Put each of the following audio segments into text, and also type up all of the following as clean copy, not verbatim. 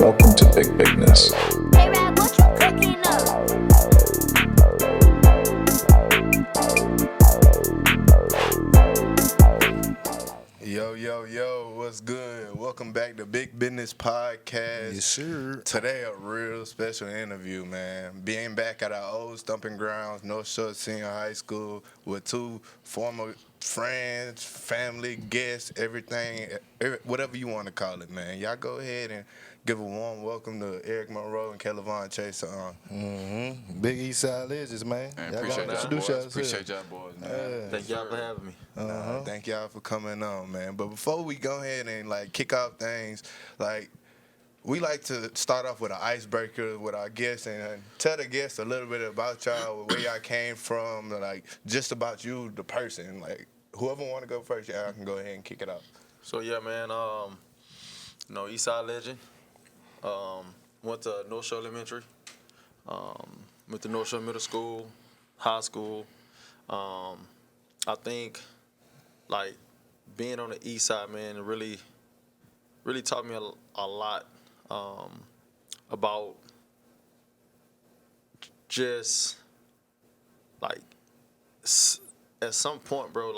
Welcome to BigBiddness. Hey, Rap, what you cooking up? Yo, what's good? Welcome back to BigBiddness Podcast. Yes, sir. Today, a real special interview, man. Being back at our old stomping grounds, North Shore Senior High School, with two former friends, family, guests, everything, whatever you want to call it, man. Y'all go ahead and give a warm welcome to Eric Monroe and Chaisson. Big East Side Legends, man. Man, Y'all appreciate gotta y'all introduce boys. yourselves. Appreciate y'all boys, man. Thank y'all for having me. Thank y'all for coming on, man. But before we go ahead and kick off things, we like to start off with an icebreaker with our guests and tell the guests a little bit about y'all, where y'all came from, just about you, the person. Whoever want to go first, y'all can go ahead and kick it off. So yeah, man. East Side legend. Went to North Shore Elementary. Went to North Shore Middle School, high school. I think being on the East Side, man, it really taught me a lot about just at some point, bro,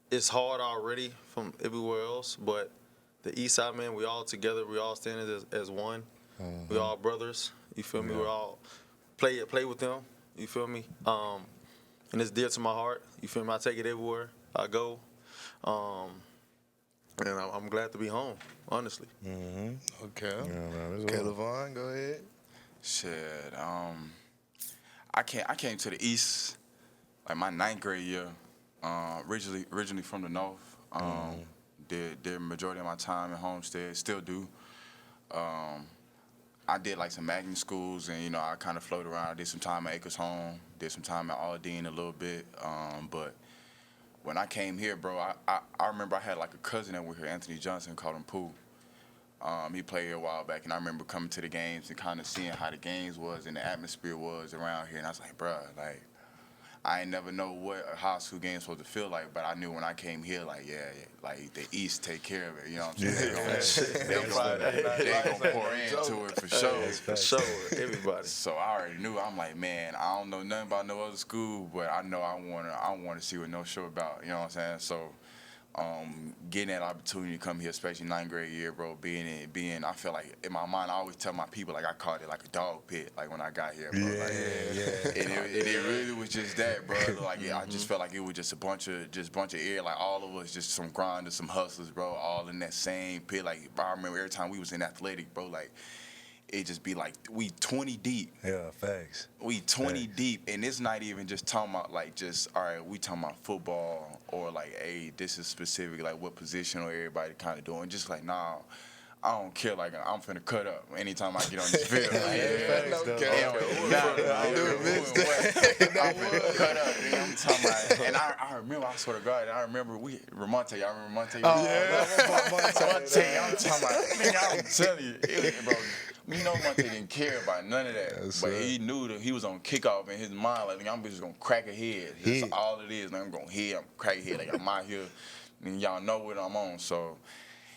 it's hard already from everywhere else, but the East Side, man, we all together, we all standing as one. We all brothers, you feel me? We all play with them, you feel me? And it's dear to my heart, you feel me? I take it everywhere I go. And I'm glad to be home, honestly. Okay. Yeah, Caleb, go ahead. Shit. I came to the East my ninth grade year. Originally from the North. Did majority of my time at Homestead, still do. I did some magnet schools, and I kind of floated around. I did some time at Acres Home, did some time at Aldine a little bit. But when I came here, bro, I remember I had a cousin that was here, Anthony Johnson, called him Pooh. He played here a while back, and I remember coming to the games and kind of seeing how the games was and the atmosphere was around here. And I was like, bro, I ain't never know what a high school game was supposed to feel like, but I knew when I came here, the East take care of it. You know what I'm saying? They gonna pour into it for sure. For sure, everybody. So I already knew. I'm like, man, I don't know nothing about no other school, but I know I wanna see what North Shore about. You know what I'm saying? So getting that opportunity to come here, especially ninth grade year, bro, being, I feel like in my mind, I always tell my people, I called it a dog pit, when I got here, bro. It really was just that, bro. I just felt like it was just a bunch of air, all of us, just some grinders, some hustlers, bro, all in that same pit. I remember every time we was in athletic, bro, it just be we 20 deep. Yeah, facts. We 20 deep, and it's not even just talking about all right, we talking about football or hey, this is specific, what position or everybody kind of doing. Just nah, I don't care. I'm finna cut up anytime I get on this field. I'm finna cut up. I'm talking about, and I remember, I swear to God, y'all remember Monte. Y'all remember Monte? Monte. I'm talking about, nigga, I'm telling you, bro. We know Monte didn't care about none of that, but he knew that he was on kickoff in his mind. I'm just gonna crack a head. That's all it is. I'm gonna hit. I'm crack a head. I'm out here, and y'all know what I'm on. So,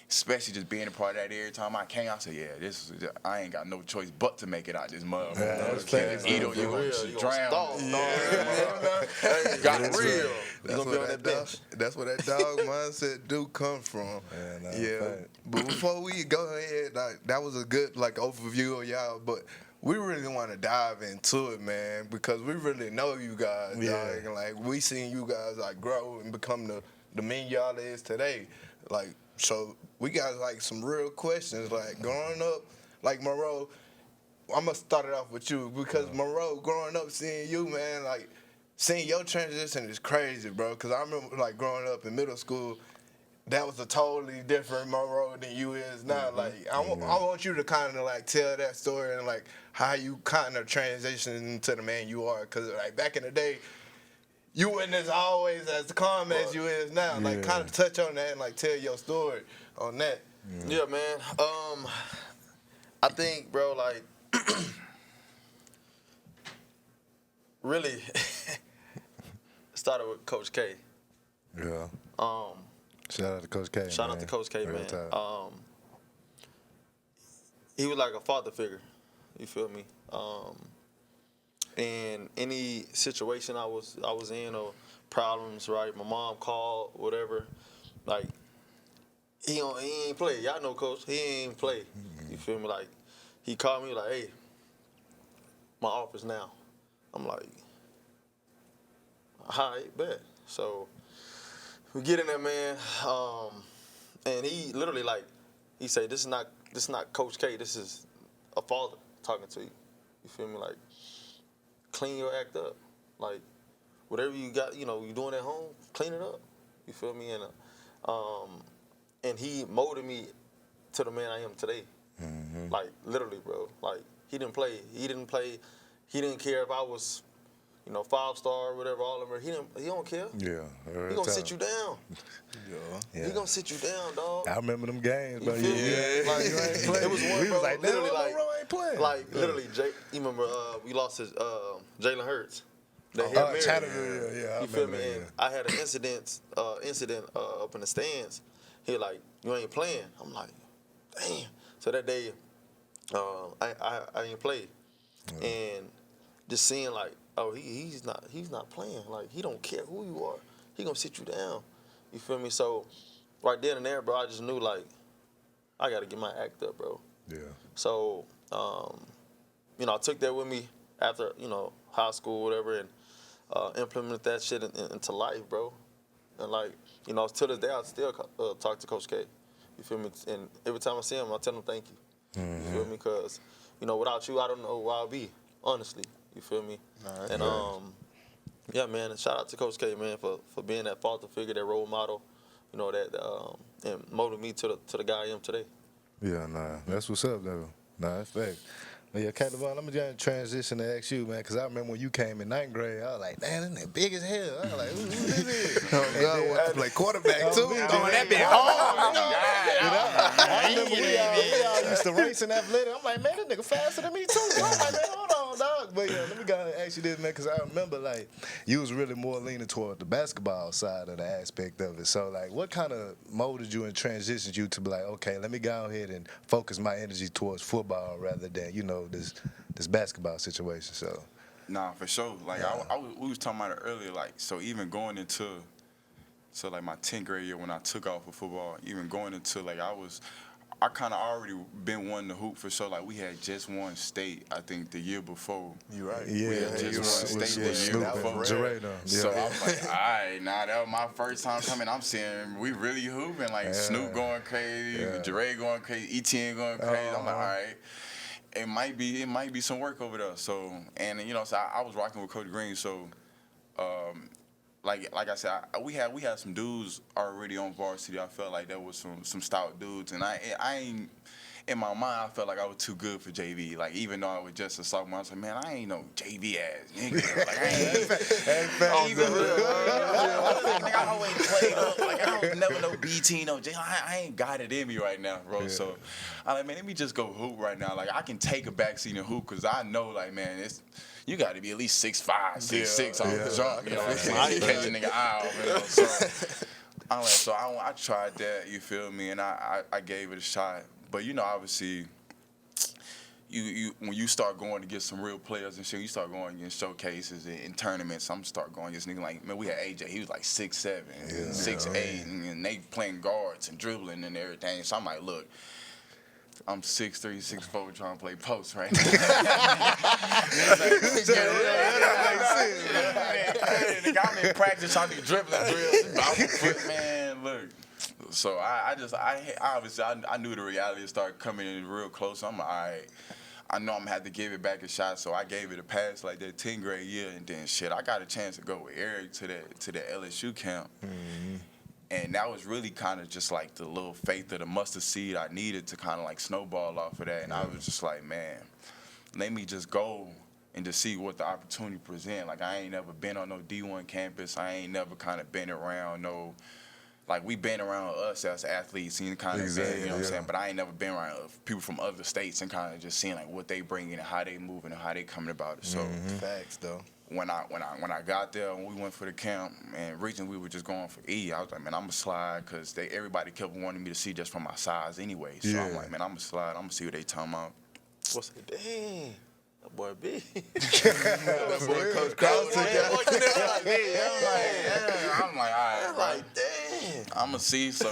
especially just being a part of that every time I came, I said, yeah, I ain't got no choice but to make it out this mud. Either you gonna drown. Got real. That's where that dog mindset do come from. But before we go ahead, that was a good overview of y'all, but we really want to dive into it, man, because we really know you guys, dog, and we seen you guys grow and become the men y'all is today. So we got some real questions. Growing up, Monroe, I'm gonna start it off with you because Monroe, growing up, seeing you, man, seeing your transition is crazy, bro. Because I remember growing up in middle school, that was a totally different Monroe than you is now. I want you to kind of tell that story and how you kind of transitioned into the man you are. Because back in the day, you wasn't as always as calm as you is now. Kind of touch on that and tell your story on that. Yeah, man. I think, bro, really started with Coach K. Yeah. Shout out to Coach K. Shout out to Coach K, man. he was like a father figure. You feel me? And any situation I was in or problems, right? My mom called, whatever. Like he ain't play. Y'all know, coach. He ain't play. You feel me? Like he called me like, hey, my office now. I'm like, all right, bet. So we get in there, man. And he literally like, he said, this is not Coach K. This is a father talking to you. You feel me? Like, clean your act up. Like, whatever you got, you doing at home, clean it up. You feel me? And he molded me to the man I am today. Mm-hmm. Like, literally, bro. Like, he didn't play. He didn't care if I was, 5-star or whatever, all of them. He don't care. Yeah. He gonna sit you down. Yeah. He gonna sit you down, dog. I remember them games, bro. You feel me? Like, you ain't playing. It was one, we bro, was like, literally, like, Monroe ain't playing. Like, literally, you remember we lost his Jalen Hurts. Chattanooga, yeah. You feel me? And I had an incident up in the stands. He was like, you ain't playing. I'm like, damn. So that day, I didn't play, and just seeing like, oh, he's not playing. Like, he don't care who you are. He gonna sit you down. You feel me? So right then and there, bro, I just knew like, I gotta get my act up, bro. Yeah. So, I took that with me after high school, whatever, and implemented that shit into life, bro. And like, to this day, I still talk to Coach K. You feel me? And every time I see him, I tell him thank you. Mm-hmm. You feel me? Because, without you, I don't know where I'll be, honestly. You feel me? Right. And, yeah, man, and shout out to Coach K, man, for being that father figure, that role model, and molded me to the guy I am today. Yeah, that's what's up, though. That's fact. But yeah, Captain Vaughn, let me just transition to ask you, man, because I remember when you came in 9th grade, I was like, damn, this nigga big as hell. I was like, who this is? Oh, God, wanted to play quarterback, too. Throwing that bit hard. I remember we all used to race in athletic. I'm like, man, this nigga faster than me, too. I'm like, man, hold on, dog. But yeah, let me go ahead and ask you this, man, because I remember, like, you was really more leaning toward the basketball side of the aspect of it. So, like, what kind of molded you and transitioned you to be like, okay, let me go ahead and focus my energy towards football rather than, this basketball situation? So, nah, for sure. Like we was talking about it earlier. Like, so even going into like my 10th grade year when I took off of football, even going into like I kind of already been wanting to hoop for sure. Like we had just won state, I think the year before. You right? Yeah, we had just won state the year before. So I was like, all right, that was my first time coming. I'm seeing we really hooping. Like Snoop going crazy, Jare going crazy, Etienne going crazy. I'm like, all right. It might be some work over there. So so I was rocking with Coach Green. So like I said, we had some dudes already on varsity. I felt like there was some stout dudes, and I ain't. In my mind, I felt like I was too good for JV. Like, even though I was just a sophomore, I was like, man, I ain't no JV ass nigga. Like, I ain't even nigga, I always played up. Like, I don't never know BT, no J. I ain't got it in me right now, bro. Yeah. So, I'm like, man, let me just go hoop right now. Like, I can take a backseat and hoop because I know, like, man, you got to be at least 6'5", 6'6" on the jump. You know what I'm saying? I ain't catch a nigga eye off, So, I'm like, so I tried that, you feel me, and I gave it a shot. But obviously, you when you start going to get some real players and shit, you start going in showcases and tournaments. I'm start going against niggas like, man, we had AJ. He was like 6'7", 6'8", and they playing guards and dribbling and everything. So I'm like, look, I'm 6'3", 6'4", trying to play post right now. I'm in practice trying to do dribbling drills. Man, look. So I knew the reality started coming in real close. I'm like, all right, I know I'm gonna have to give it back a shot. So I gave it a pass like that 10th grade year, and then shit, I got a chance to go with Eric to the LSU camp. Mm-hmm. And that was really kind of just like the little faith of the mustard seed I needed to kind of like snowball off of that. And I was just like, man, let me just go and just see what the opportunity present. Like, I ain't never been on no D1 campus. I ain't never kind of been around no. Like, we been around us as athletes and kind of been, you know what I'm saying? But I ain't never been around people from other states and kind of just seeing, like, what they bringing and how they moving and how they coming about it. So, Facts, though. when I got there and we went for the camp, and originally we were just going for E. I was like, man, I'm gonna slide because everybody kept wanting me to see just from my size anyway. So I'm like, man, I'm gonna slide. I'm gonna see what they talking about. What's it? Dang. That boy B. That boy Coach Krause took I'm like, all right, Damn. I'm gonna see. So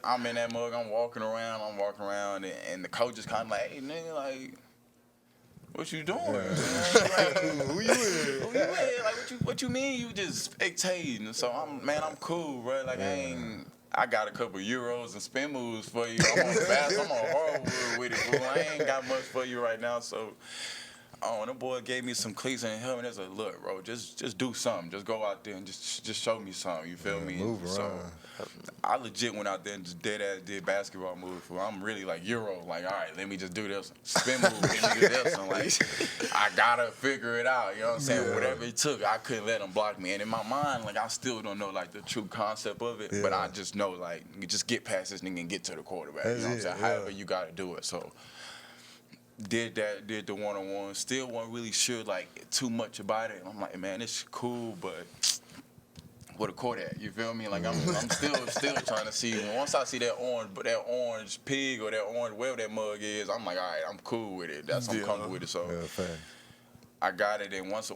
I'm in that mug. I'm walking around, and the coach is kind of like, hey, nigga, like, what you doing? Who you with? Who you with? Like, what you mean you just spectating? So I'm cool, bro. Like, I got a couple euros and spin moves for you. I'm on hardwood with it, bro. I ain't got much for you right now, so. Oh, the boy gave me some cleats and helmet. There's a look, bro. Just do something. Just go out there and just show me something. You feel me? Move around. So I legit went out there and just did basketball moves. I'm really like Euro. Like, all right, let me just do this. Spin move. Let me do this. I'm like, I gotta figure it out. You know what I'm saying? Whatever it took, I couldn't let him block me. And in my mind, like, I still don't know like the true concept of it. But I just know like you just get past this nigga and get to the quarterback. You know what I'm saying? However you gotta do it. So. Did the one-on-one. Still wasn't really sure like too much about it. I'm like, man, it's cool, but what a court at? You feel me? Like I'm still trying to see. Once I see that orange pig or that orange whatever that mug is, I'm like, all right, I'm cool with it. I'm comfortable with it. So I got it. And once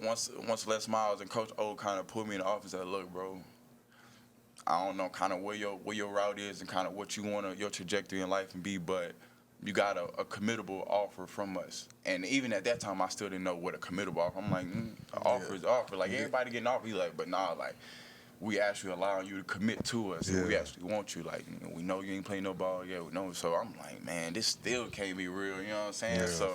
Les Miles and Coach O kind of put me in the office, I look, bro. I don't know kind of where your route is and kind of what you want your trajectory in life and be, but. You got a committable offer from us. And even at that time, I still didn't know what a committable offer. I'm like, offer is offer. Like, everybody getting offer. He's like, but nah, like, we actually allowing you to commit to us. And we actually want you. Like, we know you ain't playing no ball. Yeah, we know. So I'm like, man, this still can't be real. You know what I'm saying? So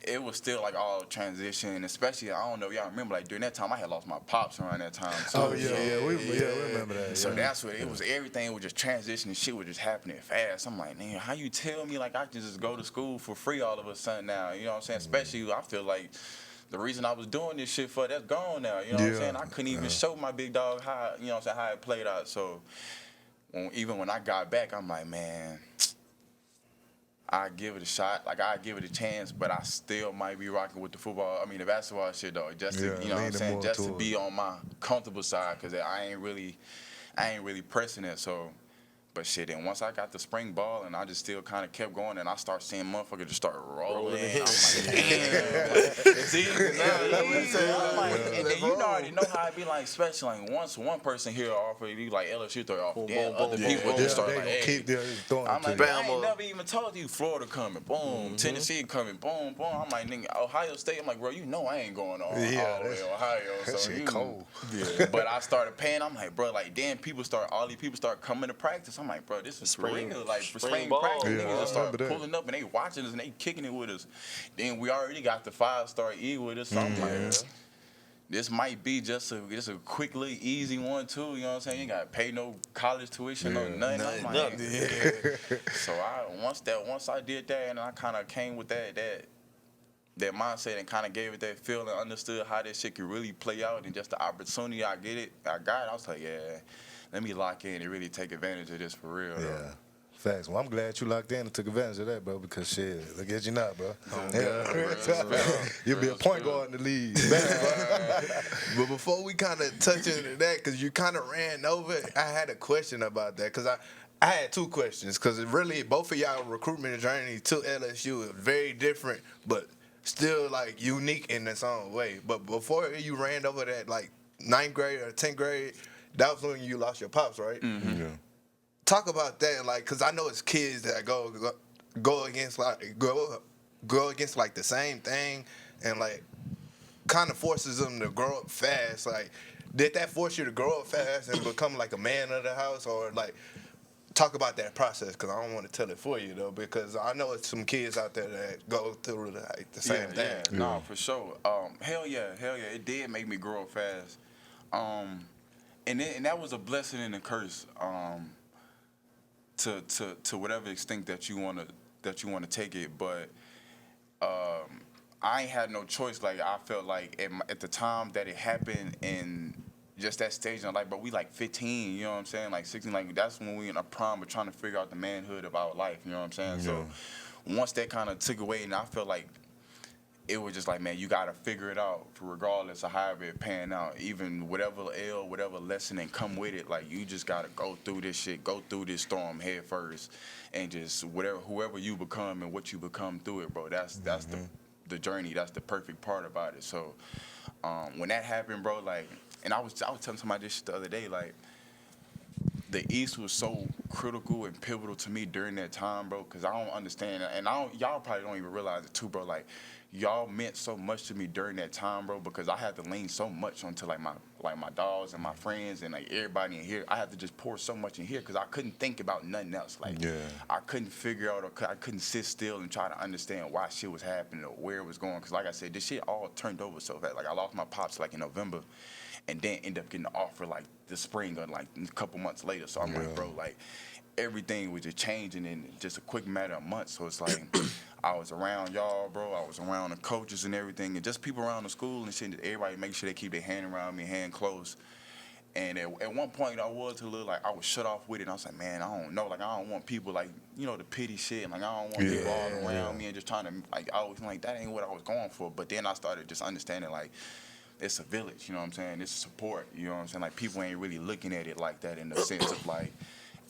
it was still, like, all transition. Especially, I don't know if y'all remember, like, during that time, I had lost my pops around that time. So, we remember that. So that's what it was. Everything was just transitioning. Shit was just happening fast. I'm like, man, how you tell me, like, I can just go to school for free all of a sudden now? You know what I'm saying? Especially, I feel like the reason I was doing this shit for, that's gone now. You know what I'm saying? I couldn't even show my big dog how, you know what I'm saying, how it played out. So even when I got back, I'm like, man, I give it a shot, like I give it a chance, but I still might be rocking with the basketball shit though, just to, you know what I'm saying, just to be on my comfortable side, cause I ain't really pressing it. So, but shit, and once I got the spring ball and I just still kind of kept going, and I start seeing motherfuckers just start rolling. I'm like, damn, it's easy now. I'm like, and then you already know how it be like, especially like once one person here offer you like LSU throw off, then other people just start like, hey. I'm like, I ain't never even told you Florida coming, boom, Tennessee coming, boom, boom. I'm like, nigga, Ohio State. I'm like, bro, you know I ain't going on all the way to Ohio. So shit cold. But I started paying. I'm like, bro, like then all these people start coming to practice. I'm like, bro, this is spring, real. Like spring practice, niggas just start pulling up and they watching us and they kicking it with us. Then we already got the 5-star E with us. So I'm like, this might be just a quick little easy one too. You know what I'm saying? You ain't gotta pay no college tuition, no nothing. I'm like, so once I did that, and I kind of came with that mindset and kind of gave it that feel and understood how that shit could really play out, and just the opportunity I got, I was like, yeah, let me lock in and really take advantage of this for real. Yeah. Though. Facts. Well, I'm glad you locked in and took advantage of that, bro, because shit, look at you now, bro. You'll be a point guard in the league. But before we kind of touch into that, because you kind of ran over it, I had a question about that, because I had two questions, because really both of y'all recruitment journey to LSU is very different, but still like unique in its own way. But before you ran over that, like 9th grade or 10th grade, that was when you lost your pops, right? Mm-hmm. Yeah. Talk about that, like, cause I know it's kids that go against like the same thing, and like kind of forces them to grow up fast. Like, did that force you to grow up fast and become like a man of the house, or like talk about that process? Cause I don't want to tell it for you though, because I know it's some kids out there that go through like the same thing. Yeah, no, for sure. Hell yeah, it did make me grow up fast. And that was a blessing and a curse. To whatever extent that you wanna take it, but I ain't had no choice. Like I felt like at the time that it happened, and just that stage in life, but we like 15, you know what I'm saying, like 16, like that's when we in a prime of trying to figure out the manhood of our life, you know what I'm saying. Yeah. So once that kind of took away, and I felt like it was just like, man, you got to figure it out regardless of however it pan out. Even whatever whatever lesson and come with it, like, you just got to go through this shit, go through this storm head first, and just whoever you become and what you become through it, bro, that's the journey. That's the perfect part about it. So when that happened, bro, like, and I was telling somebody this shit the other day, like, the East was so critical and pivotal to me during that time, bro, because I don't understand, and y'all probably don't even realize it too, bro. Like, y'all meant so much to me during that time, bro, because I had to lean so much onto like my dogs and my friends and like everybody in here. I had to just pour so much in here because I couldn't think about nothing else. Like, I couldn't figure out, or I couldn't sit still and try to understand why shit was happening or where it was going. Because like I said, this shit all turned over so fast. Like, I lost my pops like in November, and then ended up getting the offer like the spring or like a couple months later. So I'm like, bro, like, everything was just changing in just a quick matter of months. So it's like, I was around y'all, bro. I was around the coaches and everything, and just people around the school and shit. Everybody make sure they keep their hand around me, hand close. And at one point, I was a little like, I was shut off with it. And I was like, man, I don't know. Like, I don't want people like, you know, the pity shit. And like, I don't want people all around me and just trying to, like, I was like, that ain't what I was going for. But then I started just understanding, like, it's a village, you know what I'm saying? It's support, you know what I'm saying? Like, people ain't really looking at it like that in the sense of like,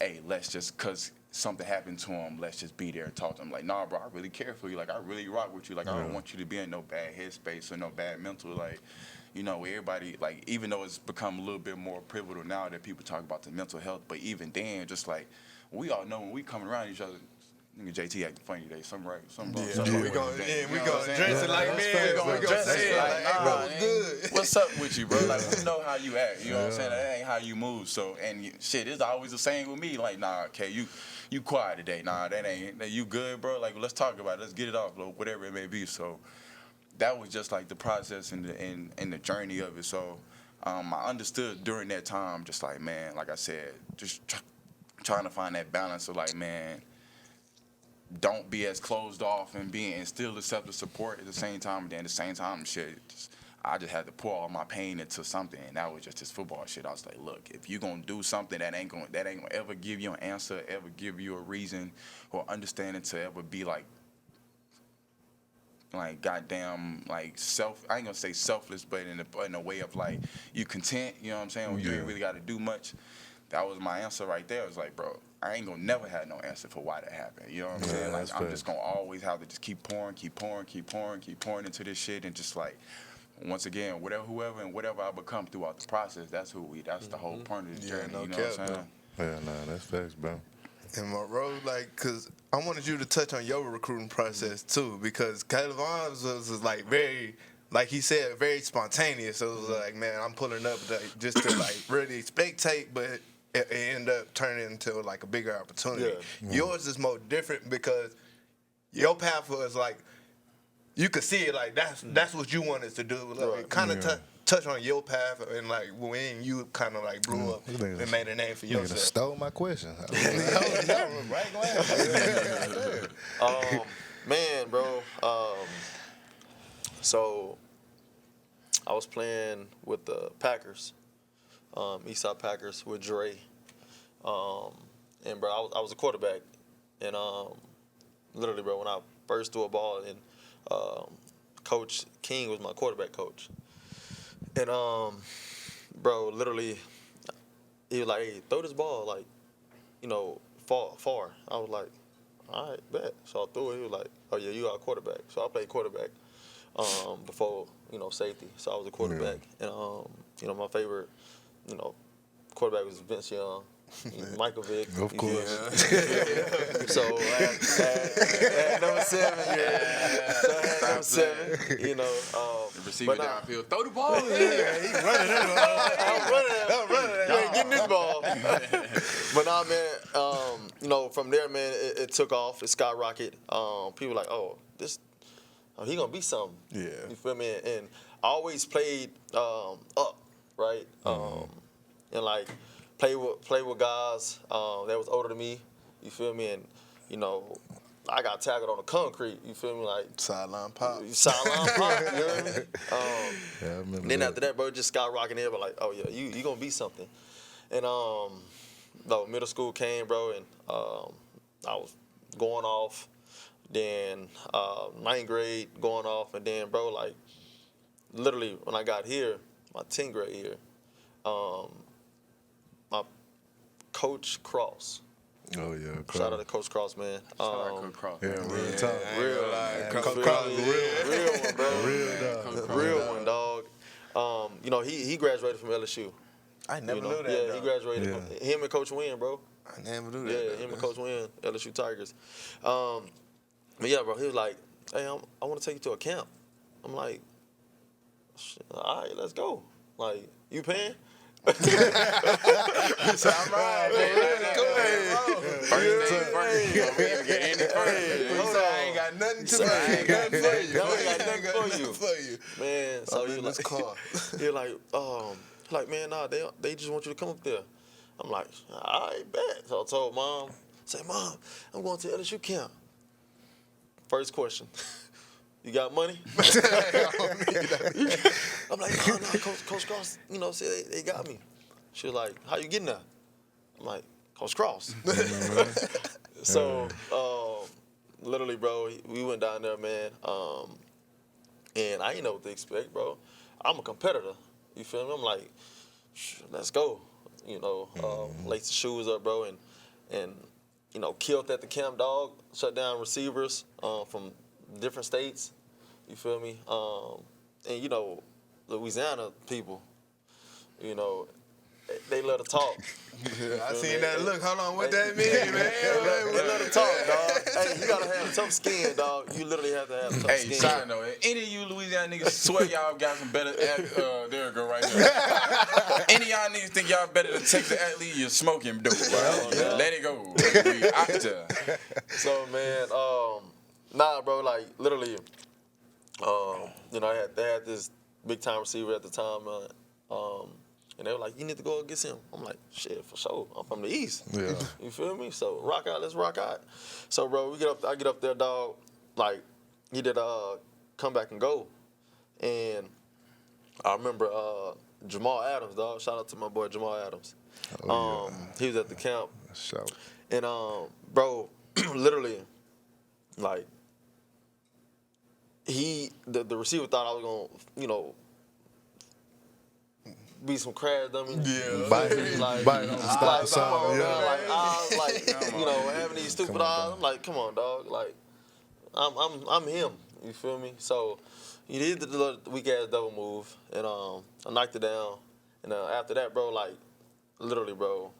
hey, let's just, because something happened to him, let's just be there and talk to him. Like, nah, bro, I really care for you. Like, I really rock with you. Like, I don't want you to be in no bad headspace or no bad mental. Like, you know, everybody, like, even though it's become a little bit more pivotal now that people talk about the mental health, but even then, just like, we all know when we coming around each other, nigga JT acting funny today. Something right. Something wrong. Yeah, we gonna dress it like men. We gonna say it like, hey, bro, what's good? What's up with you, bro? Like, we know how you act. You know what I'm saying? That ain't how you move. So, and shit, it's always the same with me. Like, nah, okay, you quiet today. Nah, that ain't. You good, bro? Like, let's talk about it. Let's get it off, bro. Whatever it may be. So, that was just like the process and the journey of it. So, I understood during that time, just like, man, like I said, just trying to find that balance of like, man, don't be as closed off and still accept the support at the same time. And then at the same time, shit, I just had to pour all my pain into something, and that was just this football shit. I was like, look, if you gonna do something that ain't gonna ever give you an answer, ever give you a reason or understanding to ever be like goddamn, like I ain't gonna say selfless, but in a way of like you content, you know what I'm saying? When you ain't really got to do much. That was my answer right there. I was like, bro, I ain't gonna never have no answer for why that happened. You know what I'm saying? Like, I'm just gonna always have to just keep pouring into this shit, and just like, once again, whoever and whatever I become throughout the process, that's the whole point of this journey. No you know cap, what I'm saying? Yeah, nah, that's facts, bro. And Monroe, like, cause I wanted you to touch on your recruiting process too, because Caleb Vaughn was like very, like he said, very spontaneous. So it was like, man, I'm pulling up just to like really spectate, but it ended up turning into like a bigger opportunity. Yeah. Yours is more different because your path was like, you could see it like that's what you wanted to do. Like, kind of touch on your path and like when you kind of like blew up and made a name for You yourself. stole my question. Man, bro. So I was playing with the Packers, Eastside Packers with Dre, and bro, I was a quarterback, and literally, bro, when I first threw a ball, and Coach King was my quarterback coach, and bro, literally, he was like, "Hey, throw this ball, like, you know, far." I was like, "All right, bet." So I threw it. He was like, "Oh yeah, you are a quarterback." So I played quarterback before, you know, safety. So I was a quarterback, and you know, my favorite, you know, quarterback was Vince Young, Michael Vick. Of course. So I had number 7. So I had number 7. You know, Receiver downfield, throw the ball. He running I'm running. You ain't getting this ball. But nah, man. You know, from there, man, it took off. It skyrocketed. People like, oh, he gonna be something. Yeah. You feel me? And I always played up, right? And like play with guys that was older than me. You feel me? And you know, I got tackled on the concrete. You feel me? Like sideline pop. Sideline pop. You know what I mean? Yeah, I remember Then that. after that, bro, just skyrocketing everybody like, oh yeah, you gonna be something. And no, middle school came, bro, and I was going off. Then 9th grade going off, and then bro, like literally when I got here, my 10th grade year, my coach Cross. Oh yeah, Shout out to Coach Cross, man. Shout out Coach Cross. Yeah, real talk. Real, Coach Cross, real one, bro. Real dog. Real one, dog. You know, he graduated from LSU. I never You know? knew that. Yeah, though. he graduated. Yeah. From, him and Coach Wynn, bro. I never knew that. Yeah, though. him and Coach Wynn, LSU Tigers. But yeah, bro, he was like, hey, I want to take you to a camp. I'm like, shit, all right, let's go. Like, you paying? So I'm right. Go ahead. First thing first. You know, we get in the first. Hold on. I ain't got nothing to I ain't got nothing for you. I ain't got nothing for you. you. Man, so I'm he in like, this car. he like, man, nah, they just want you to come up there. I'm like, all right, bet. So I told Mom, Mom, I'm going to LSU camp. First question. You got money? I'm like, no, Coach Cross, you know, said they got me. She was like, how you getting there? I'm like, Coach Cross. So, literally, bro, we went down there, man, and I didn't know what to expect, bro. I'm a competitor. You feel me? I'm like, let's go. You know, lace the shoes up, bro, and you know, killed at the camp, dog. Shut down receivers from different states. You feel me? And you know, Louisiana people, you know, they love to talk. I seen that look. Hold on, what that mean, man? They love to talk, dog. Hey, you gotta have tough skin, dog. You literally have to have tough Hey, skin. side note, any of you Louisiana niggas swear y'all got some better, there we go right there. Any of y'all niggas think y'all better than Texas athlete, you're smoking dope, bro. Let it go. We out there. So, man, nah, bro, like, literally, you know, they had this big-time receiver at the time, and they were like, you need to go against him. I'm like, shit, for sure. I'm from the East. Yeah. You feel me? So, rock out, let's rock out. So, bro, I get up there, dog, like, he did come back and go. And I remember Jamal Adams, dog. Shout out to my boy Jamal Adams. Oh, yeah. He was at the camp. Shout. And, bro, literally, like, the receiver thought I was going to, you know, be some crash dummy. Yeah. Bite on the stop Come sign. on, Yeah. man. Like, I was like, you know, having these stupid eyes. I'm like, come on, dog. Like, I'm him. You feel me? So, he did the little weak ass double move, and I knocked it down. And after that, bro, like, literally, bro,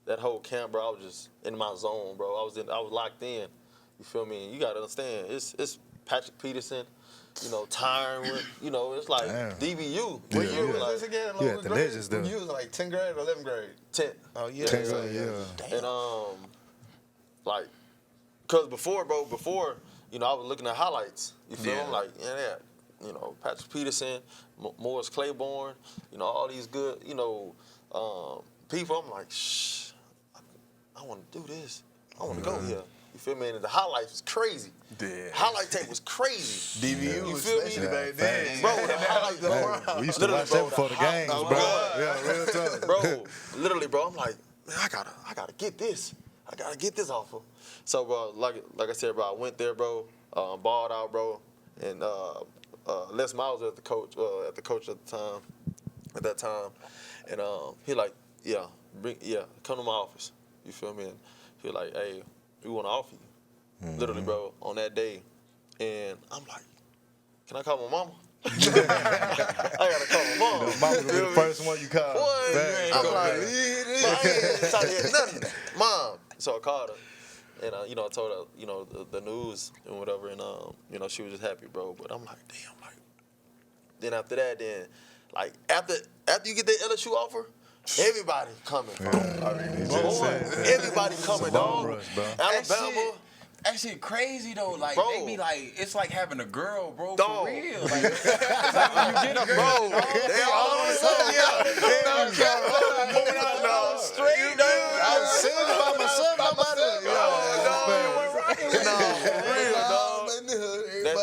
that whole camp, bro, I was just in my zone, bro. I was locked in. You feel me? And you gotta understand, it's Patrick Peterson. You know, Tyron, you know, it's like Damn. DBU. What Yeah. year was Like, this again? You had the legends there. You was like 10th grade or 11th grade? 10. Oh, yeah. 10th So, grade, yeah. And like, cause before, you know, I was looking at highlights. You feel me? Like, yeah, you know, Patrick Peterson, Morris Claiborne, you know, all these good, you know, people. I'm like, shh, I want to do this. I want to go here. You feel me? And the highlights was crazy. Yeah. Highlight tape was crazy. DBU You was feel me? especially back then. Bro, the highlight Man, we used to Literally, watch that bro, before the games, the bro. highlight- Yeah, real talk. Bro, literally, bro, I'm like, man, I gotta get this. I gotta get this off of. So, bro, like I said, bro, I went there, bro, balled out, bro, and Les Miles was at the coach at that time, and he like, come to my office. You feel me? And he was like, hey, we want to offer you, literally, bro, on that day, and I'm like, can I call my mama? I gotta call my mom. Mama gonna be the first one you call. Boy, Facts. I'm Go like, back. I ain't trying to hear nothing. Mom. So I called her, and you know, I told her, you know, the news and whatever, and you know, she was just happy, bro. But I'm like, damn, like. Then after that, like after you get the LSU offer, everybody coming. Everybody coming, Bum dog. rush, bro. Alabama. That shit crazy though. Like Bro. they be like, it's like having a girl, bro, Dog. for real. Like, it's like when you get a girl, Bro, they all on the same. Moving out now, straight down. I was sitting by myself.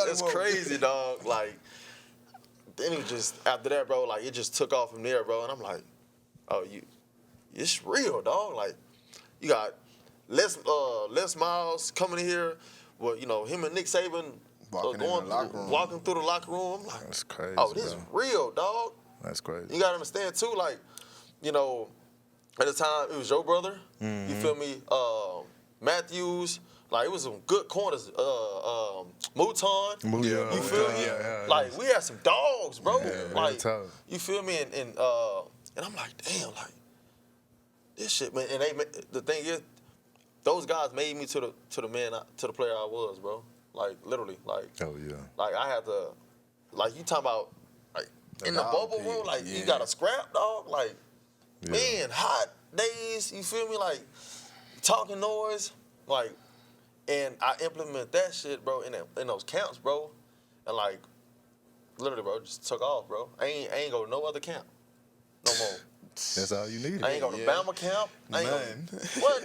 That's crazy, dog. Like, then it just after that, bro. Like, it just took off from there, bro. And I'm like, oh, it's real, dog. Like, you got Les Miles coming here well, him and Nick Saban Walking in the locker room. walking through the locker room. I'm like, That's crazy. oh, this is bro. real, dog. That's crazy. You gotta understand too, like, at the time it was your brother. You feel me? Matthews. Like, it was some good corners. Mouton. You feel me? Like, we had some dogs, bro. Like, you feel me? And I'm like, damn, like, this shit, man. And the thing is, those guys made me to the player I was, bro. Like, literally, like. Oh yeah. Like, I had to, like, you talking about, like, in the bubble room, like, you got a scrap, dog. Like, man, hot days. You feel me? Like, talking noise, like. And I implement that shit, bro, in those camps, bro. And, like, literally, bro, just took off, bro. I ain't go to no other camp no more. That's all you need. I ain't go to Bama camp. I ain't go. What?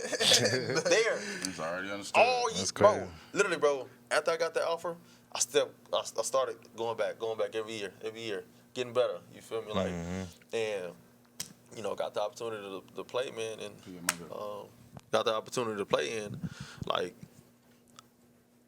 There. It's already understood. All year, bro. Literally, bro, after I got that offer, I started going back every year, getting better. You feel me? Like, and, got the opportunity to play, man, and got the opportunity to play, and, like,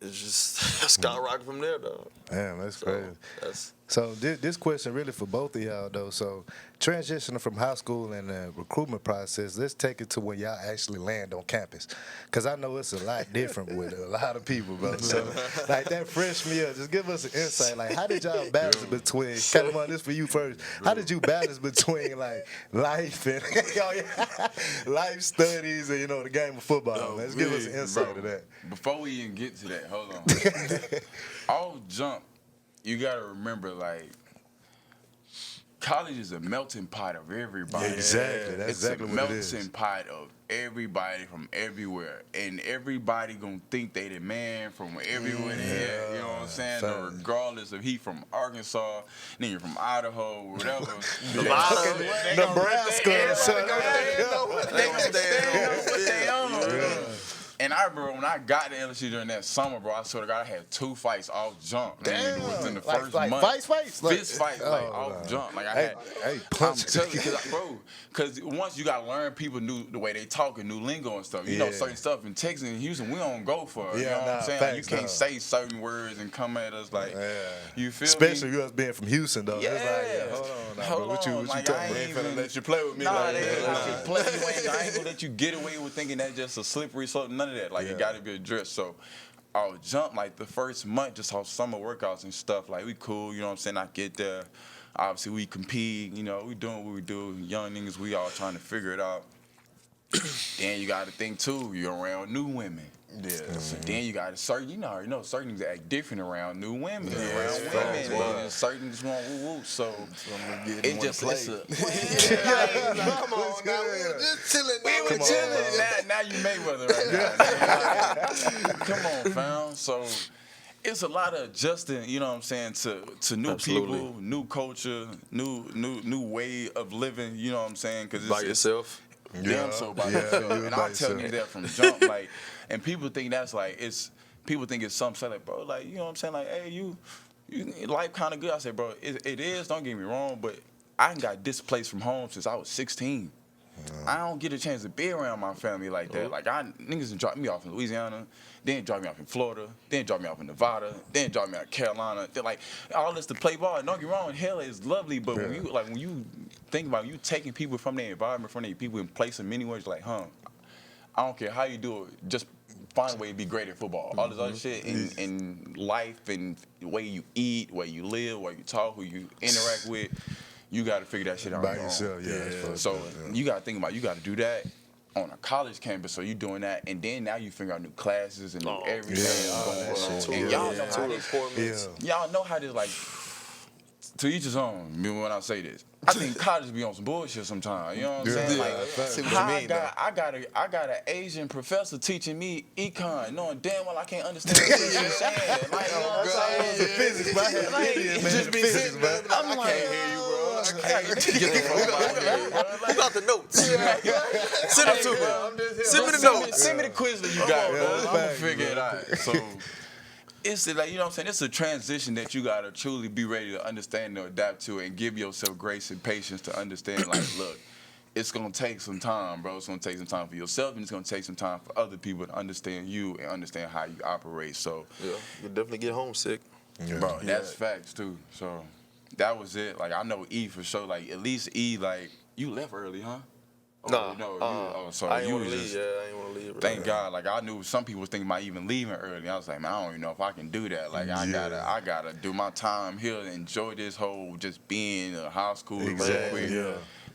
it's just skyrocket from there, though. Damn, that's crazy. That's So this question really for both of y'all, though. So transitioning from high school and the recruitment process, let's take it to when y'all actually land on campus. Because I know it's a lot different with a lot of people, bro. So, like, that freshman year, just give us an insight. Like, how did y'all balance between, Catamon, this for you first. How did you balance between, like, life and life studies and, the game of football? Let's give us an insight to that. Before we even get to that, hold on. All jump, you got to remember, like, college is a melting pot of everybody. Exactly. That's exactly what it is. It's a melting pot of everybody from everywhere. And everybody going to think they the man from everywhere they at. You know what I'm saying? So regardless if he from Arkansas, nigga from Idaho, whatever. Nebraska. And I remember when I got to LSU during that summer, bro, I swear to God, I had 2 fights off jump. Damn. Within the Like first fights? month. Fist fights, off jump. Like, I had, I'm telling you, because once you got to learn people knew the way they talk and new lingo and stuff. You know, certain stuff in Texas and Houston, we don't go for it. You know what I'm saying? Like, you can't say certain words and come at us like, you feel Especially me? us being from Houston, though. Yeah. It's like, hold on now, bro. What you Like, talking I about? ain't even Let you play with me. Nah, like they ain't that. let you play. I ain't gonna let you get away with thinking that's just a slippery slope. None of that. Like, it got to be addressed. So I'll jump like the first month just off summer workouts and stuff. Like, we cool, you know what I'm saying? I get there. Obviously, we compete. We doing what we do. Young niggas, we all trying to figure it out. Then you got to think, too, you're around new women. Yeah. So then you got to certain things act different around new women. Around women. And certain just want woo-woo. So it just, it's a... Come on, now we were just chilling. We were chilling. Now you Mayweather right now. Come on, fam. So it's a lot of adjusting, you know what I'm saying, to new people, new culture, new way of living, you know what I'm saying? Cause by yourself. Damn so by yourself. And I'll tell you that from jump, like, and people think that's like, people think it's something like, bro, like, you know what I'm saying? Like, hey, you life kind of good. I said, bro, it is, don't get me wrong, but I got displaced from home since I was 16. I don't get a chance to be around my family like that. Like, niggas done dropped me off in Louisiana, then dropped me off in Florida, then dropped me off in Nevada, then dropped me out in Carolina. They're like, all this to play ball. Don't get me wrong, hell is lovely, but when you think about it, you taking people from their environment, from their people, and placing them anywhere, it's like, I don't care how you do it, just find a way to be great at football. All this other shit in life and the way you eat, where you live, where you talk, who you interact with, you got to figure that shit out by yourself. So you got to think about, you got to do that on a college campus. So you doing that, and then now you figure out new classes and new everything. And y'all know how this. Y'all know how this, like, to each his own. I mean, when I say this, I think college be on some bullshit sometimes. You know what I'm saying? Like, I got an Asian professor teaching me econ, knowing damn well I can't understand what she's saying. Like, you know what I'm saying? Physics, bro. I'm like, I can't hear you, bro. Who got the notes? Send them to me. Send me the notes. Send me the quiz that you got, bro. I'm gonna figure it out. So it's like, you know what I'm saying? It's a transition that you gotta truly be ready to understand or adapt to, and give yourself grace and patience to understand. Like, look, it's gonna take some time, bro. It's gonna take some time for yourself, and it's gonna take some time for other people to understand you and understand how you operate. So, Yeah, you definitely get homesick. bro, that's facts too. So, that was it. Like, I know E for sure. Like, at least E, like, you left early, huh? Nah, So I ain't you want to was leave. just, Yeah, I ain't want to leave. thank God. Like, I knew some people was thinking about even leaving early. I was like, man, I don't even know if I can do that. Like, I gotta do my time here and enjoy this whole just being a high school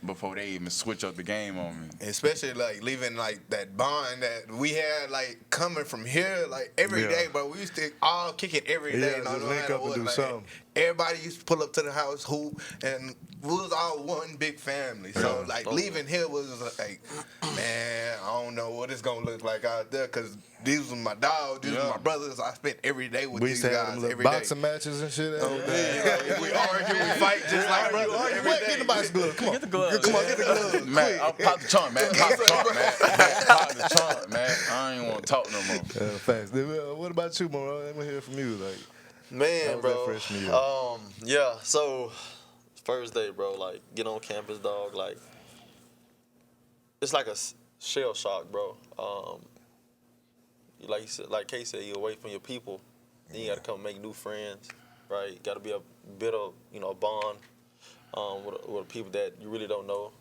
before they even switch up the game on me. Especially like leaving like that bond that we had like coming from here like every day, but we used to all kick it every day. Yeah, no just link matter up and what, do like, something. Everybody used to pull up to the house, hoop, and we was all one big family. So like leaving here was like, man, I don't know what it's gonna look like out there because these were my dogs, these were my brothers. I spent every day with We these used to have guys them every little day. boxing matches and shit. We argue, we fight just like brothers every day. Get the boxing gloves. Come on. Get the gloves. Come on, get the gloves. Man, I'll pop the trunk, man. Pop the trunk, man. Pop the trunk, man. I ain't want to talk no more. Facts. What about you, Monroe? Let me hear from you. Like, Man, how was bro. that freshman year? Yeah. So first day, bro. Like get on campus, dog. Like it's like a shell shock, bro. Like you said, like Kay said, you're away from your people. Then you got to come make new friends, right? Got to be a bit of bond with people that you really don't know,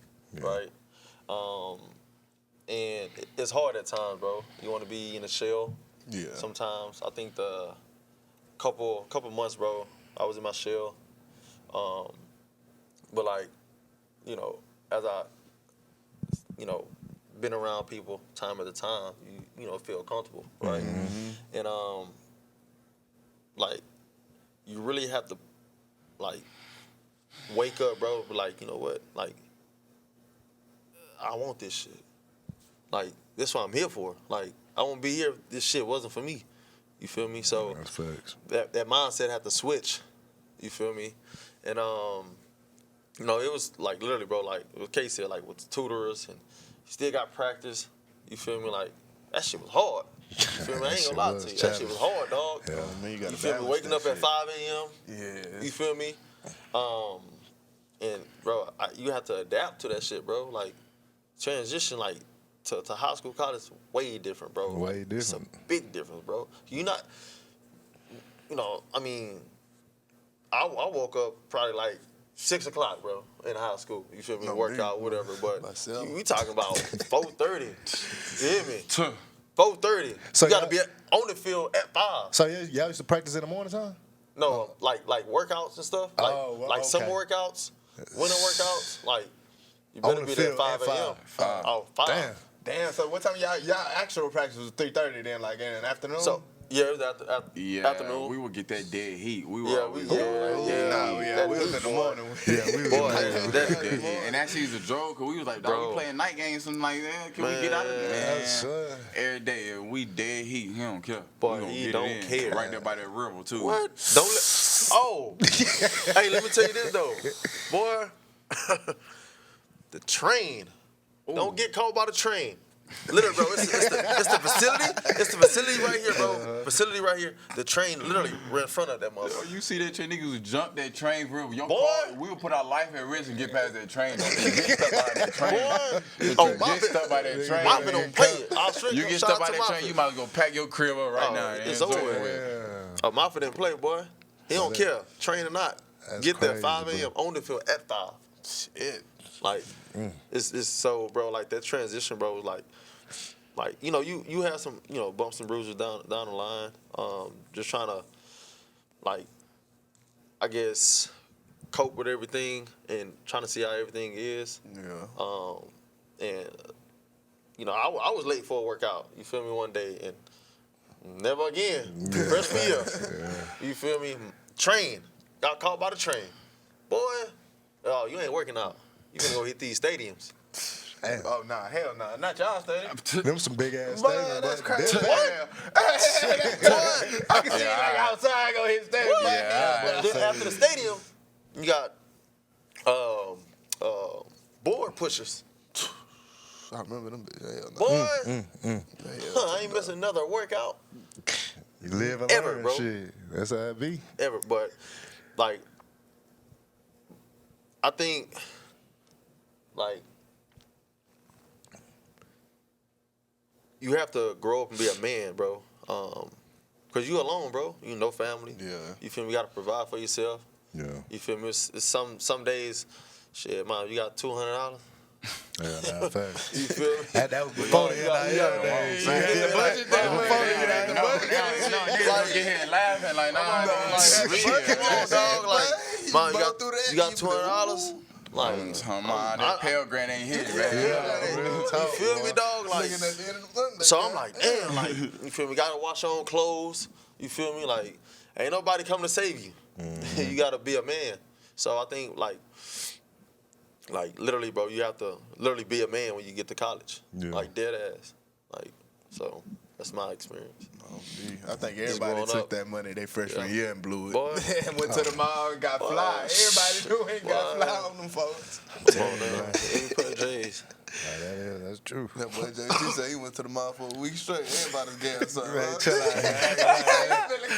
right? And it's hard at times, bro. You want to be in a shell. Yeah. Sometimes I think the couple months, bro, I was in my shell. But like, as I, been around people time at a time, you feel comfortable, right? And like, you really have to, like, wake up, bro. But like, you know what? Like, I want this shit. Like, this is what I'm here for. Like, I won't be here if this shit wasn't for me. You feel me? So That's facts. that mindset had to switch. You feel me? And it was like literally, bro. Like what Kay said, like with the tutors, and you still got practice. You feel me? Like that shit was hard. You feel me? I ain't gonna lie to you. That shit was hard, dog. Yeah, Man, you You feel me? Waking up at 5 a.m. Yeah. You feel me? And bro, you have to adapt to that shit, bro. Like transition, like to high school, college, way different, bro. Way Like, it's a different. big difference, bro. You not, I mean, I woke up probably like 6 o'clock, bro, in high school. You feel me? No, Workout, me, whatever. But myself. we talking about 4:30. You hear me? 4:30. So you got to y'all- be on the field at 5. So y'all used to practice in the morning time? No, like workouts and stuff. Like Oh, well, like summer okay. workouts, winter workouts. Like you On better the be there field at 5 at a.m. 5. Oh, 5. Damn, so what time y'all actual practice was 3:30 then, like in the afternoon? So yeah, it was Yeah, afternoon. we would get that dead heat. We were Yeah, always we was in the morning. Yeah, we was Boy, in the that- dead heat. And actually, it was a joke because we was like, dog, Bro. we playing night games, something like that. Can we get out of there? Man. Yes, sir. Every day, and we dead heat. He don't care. Boy, we gonna he get don't it in. care. Right there by that river, too. What? Don't let. Oh, hey, let me tell you this though, boy. The train. Don't get caught by the train. Literally, bro. It's the facility. It's the facility right here, bro. Facility right here. The train literally right in front of that Oh, motherfucker. you see that train? Niggas would jump that train for real. Your Boy. car, we would put our life at risk and get past that train. Don't get stuck by that train. Boy. If Oh, you get stuck by that train. Mafia don't play it. I'll straight You come get shout stuck out by to that train, Mafia. you might as well pack your crib up right Oh, now. and it's over with. Yeah. Mafia didn't play, boy. He don't care, train or not. That's Get there crazy, 5 a.m. on the field at 5. Shit. Like, it's so, bro, like that transition, bro, was like you have some, bumps and bruises down the line. Just trying to, like, I guess, cope with everything and trying to see how everything is. Yeah. And, I was late for a workout, you feel me, one day, and never again. Freshman year. You feel me? Train. Got caught by the train. Boy, oh, you ain't working out. You gonna go hit these stadiums. Damn. Oh, nah, hell nah. Not y'all stadium. Them some big ass Boy, stadiums. that's but crazy. them- What? I can see it like outside go hit stadium. Yeah. But then after the stadium, you got board pushers. I remember them. Hell no. Boy, I ain't missing another workout You live and Ever, learn, bro. shit. That's how it be. ever. But, like, I think, like, you have to grow up and be a man, bro. Cause you alone, bro. You no family. Yeah. You feel me? You gotta provide for yourself. Yeah. You feel me? It's some days, shit, mom, you got $200. Yeah, nah, facts. You feel me? That was before the NIL days. The budget niggas get here laughing like, nah, Come on, dog. Like, mom, you got $200. Like, that Pale Grant ain't hit, man. you feel me, dog? Like, so I'm like, damn, like, you feel me? Gotta wash your own clothes. You feel me? Like, ain't nobody coming to save you. You gotta be a man. So I think, like literally, bro, you have to literally be a man when you get to college. Yeah. Like, dead ass. Like, so that's my experience. I think everybody growing took up. that money their freshman year and blew it. Boy. And went to the mall and got fly. Everybody knew ain't got fly on them folks. Come on now. Ain't putting J's. That's true. That boy JT said he went to the mall for a week straight. Everybody's getting something. Man, Huh? chill out.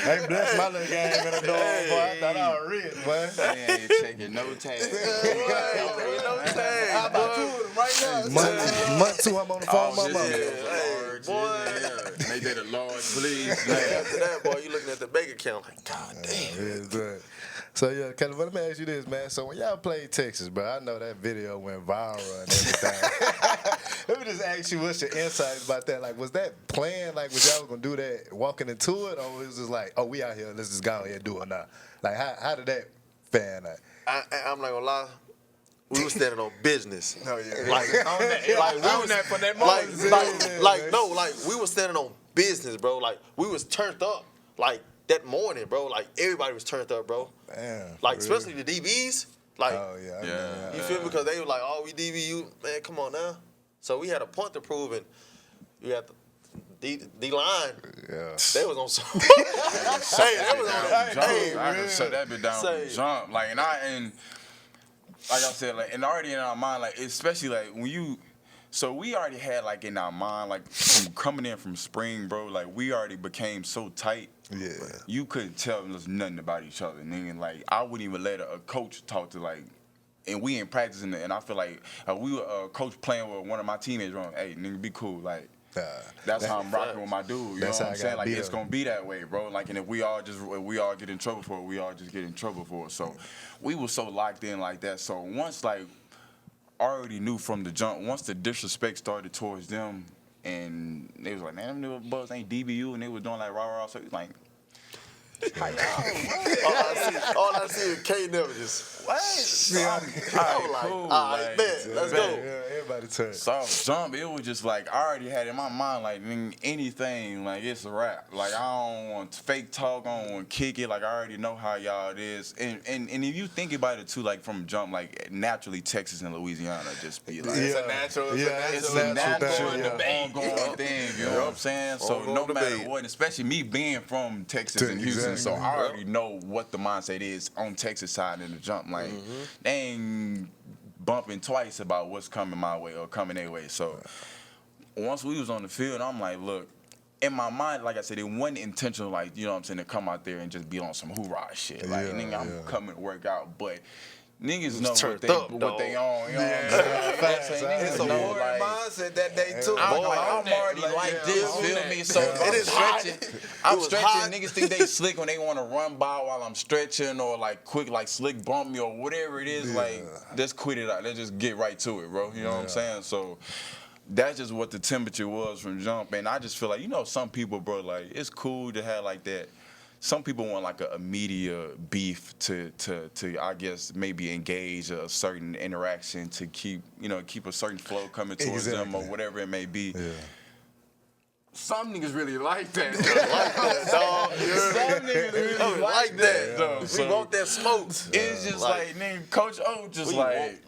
Hey, bless my little game in the door, boy. I thought I was rich, boy. They ain't checking no tag. How about two of them right now? Month 2, I'm on the phone with my mama. Hey, boy. They did a large, please. After that, boy, you looking at the bank account like, God damn. Yeah, good. So, yeah, Kelly, let me ask you this, man. So, when y'all played Texas, bro, I know that video went viral and everything. Let me just ask you, what's your insights about that? Like, was that planned? Like, was y'all going to do that walking into it? Or was it just like, oh, we out here, let's just go ahead and do it now? Like, how did that fan out? I'm not gonna lie. We was standing on business. Oh, yeah. Like we was standing on business, bro. Like, we was turned up. Like, that morning, bro. Like, everybody was turned up, bro. Damn. Like, especially the DBs. Like, Oh, yeah. Yeah. you feel me? Because they were like, oh, we DBU. Man, come on now. So we had a point to prove, and we had the D-line. Yeah. They was on some. Hey, they was on. Hey, I can shut that bit down Say. from jump. Like, and like I said, like, and already in our mind, like, especially like when you. So we already had like in our mind, like from coming in from spring, bro. Like we already became so tight. Yeah. You couldn't tell us nothing about each other, nigga. Like I wouldn't even let a coach talk to like. And we in practice, and I feel like we were coach playing with one of my teammates. Wrong, hey, nigga, be cool. Like that's how I'm rocking with my dude. You know That's what how I'm I saying? gotta Like be it's though. gonna be that way, bro. Like, and if we all get in trouble for it, we all just get in trouble for it. So we were so locked in like that. So once like already knew from the jump, once the disrespect started towards them, and they was like, man, them little bugs ain't DBU, and they was doing like rah. So it's like. all I see is K never just. What? I was like, all right, bet, let's go. Yeah, everybody turned. So jump, it was just like I already had in my mind like anything like it's a rap. Like I don't want fake talk, I don't want to kick it. Like I already know how y'all it is. And if you think about it too, like from jump, like naturally Texas and Louisiana just be like It's a natural. it's a natural thing, ongoing thing. You know what I'm saying? So Ongoing no matter debate. what, and especially me being from Texas and Houston, so Exactly. I already know what the mindset is on Texas side in the jump. Like they ain't bumping twice about what's coming my way or coming their way. So once we was on the field, I'm like, look, in my mind, like I said, it wasn't intentional, like, you know what I'm saying, to come out there and just be on some hoorah shit. Like, Yeah, nigga, I'm yeah. coming to work out, but niggas know turned what up, they dog. on, you know what I'm saying? Niggas It's a know, warrior like, mindset that day too. I'm Boy, already like this, feel me? So It I'm is hot. stretching. I'm was stretching. hot. Niggas think they slick when they want to run by while I'm stretching or like quick, like slick bump me or whatever it is. Like, let's quit it out. Let's just get right to it, bro. You know what I'm saying? So that's just what the temperature was from jump. And I just feel like, you know, some people, bro, like it's cool to have like that. Some people want like a media beef to I guess maybe engage a certain interaction to keep a certain flow coming towards them or whatever it may be. Yeah. Some niggas really like that. Like that, dog. Some niggas really like that. though. We So want that smoke. it's just like, nigga, Coach O just We like.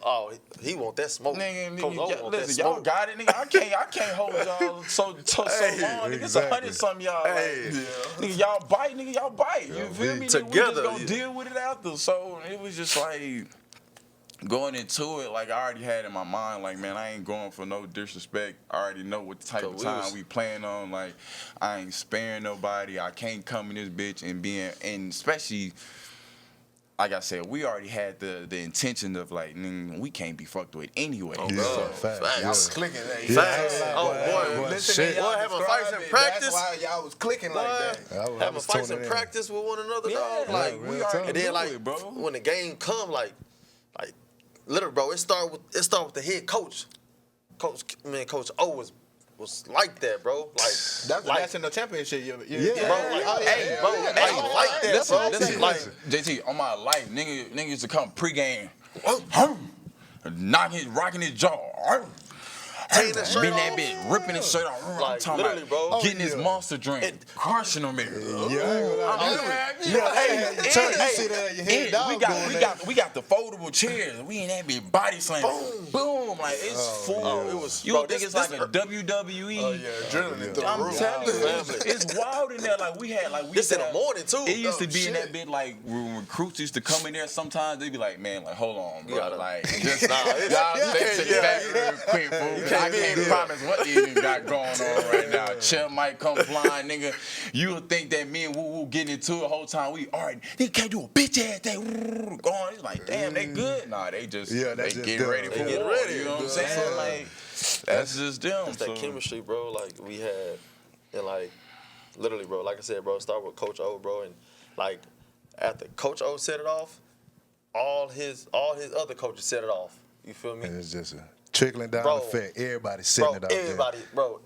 he want that smoke. Nigga, Coach O y'all, want that listen, y'all smoke. got it, nigga. I can't hold y'all so long. Nigga, it's exactly. 100-something y'all. Hey. Like, nigga, y'all bite. Nigga, y'all bite. You feel me? Nigga, Together, we just gonna yeah. deal with it after. So it was just like going into it, like I already had in my mind, like, man, I ain't going for no disrespect. I already know what type of time we playing on. Like, I ain't sparing nobody. I can't come in this bitch and especially like I said, we already had the intention of like, we can't be fucked with anyway. Oh, Yeah, no. facts. Facts. Y'all was clicking that. Facts. Yeah. Oh, boy. Listen, shit. y'all Boy, having describe fights in it. practice. That's why y'all was clicking like that. I Having was fights tuning in in. practice with one another, Yeah, dog. like Like, we real already talk. and then knew like it, bro. when the game come, like literally, bro, it start with the head coach. Coach O was like that, bro. Like That's the like, national championship. bro, like, hey, bro, yeah. hey, like that, Listen, bro. listen, Like, JT, on my life, nigga used to come pregame, rocking his jaw, taking his shirt beating that off. bitch, ripping his shirt off. I'm Like, talking literally, about bro. getting his yeah. monster drink, crushing him in. We got the foldable chairs. We in that bitch body slam. Boom. Like it's full. Oh, it was. You Bro, would think this- it's like this- a WWE. Oh yeah, adrenaline through the I'm roof. telling you, Family. it's wild in there. Like we This in the had- morning too. It used to Oh, be in shit. that bit like when recruits used to come in there. Sometimes they be like, "Man, like hold on, bro, gotta- like just Nah, it's- y'all you stay can't- to the yeah. back real quick, fool. I can't promise what you even got going on right now. Chill might come flying, nigga. You would think that me and Woo Woo getting into it the whole time. We all right. They can't do a bitch ass thing. Going, it's like, damn, they good. Nah, they just Yeah, they that's just get them. ready They for get war. ready. You know what I'm Yeah. saying? Like that's just them. It's that so. chemistry, bro. Like we had, and like literally, bro. Like I said, bro. Start with Coach O, bro, and like after Coach O set it off, all his other coaches set it off. You feel me? And it's just a trickling down Bro. effect. Everybody sitting Bro, it out there. everybody, bro.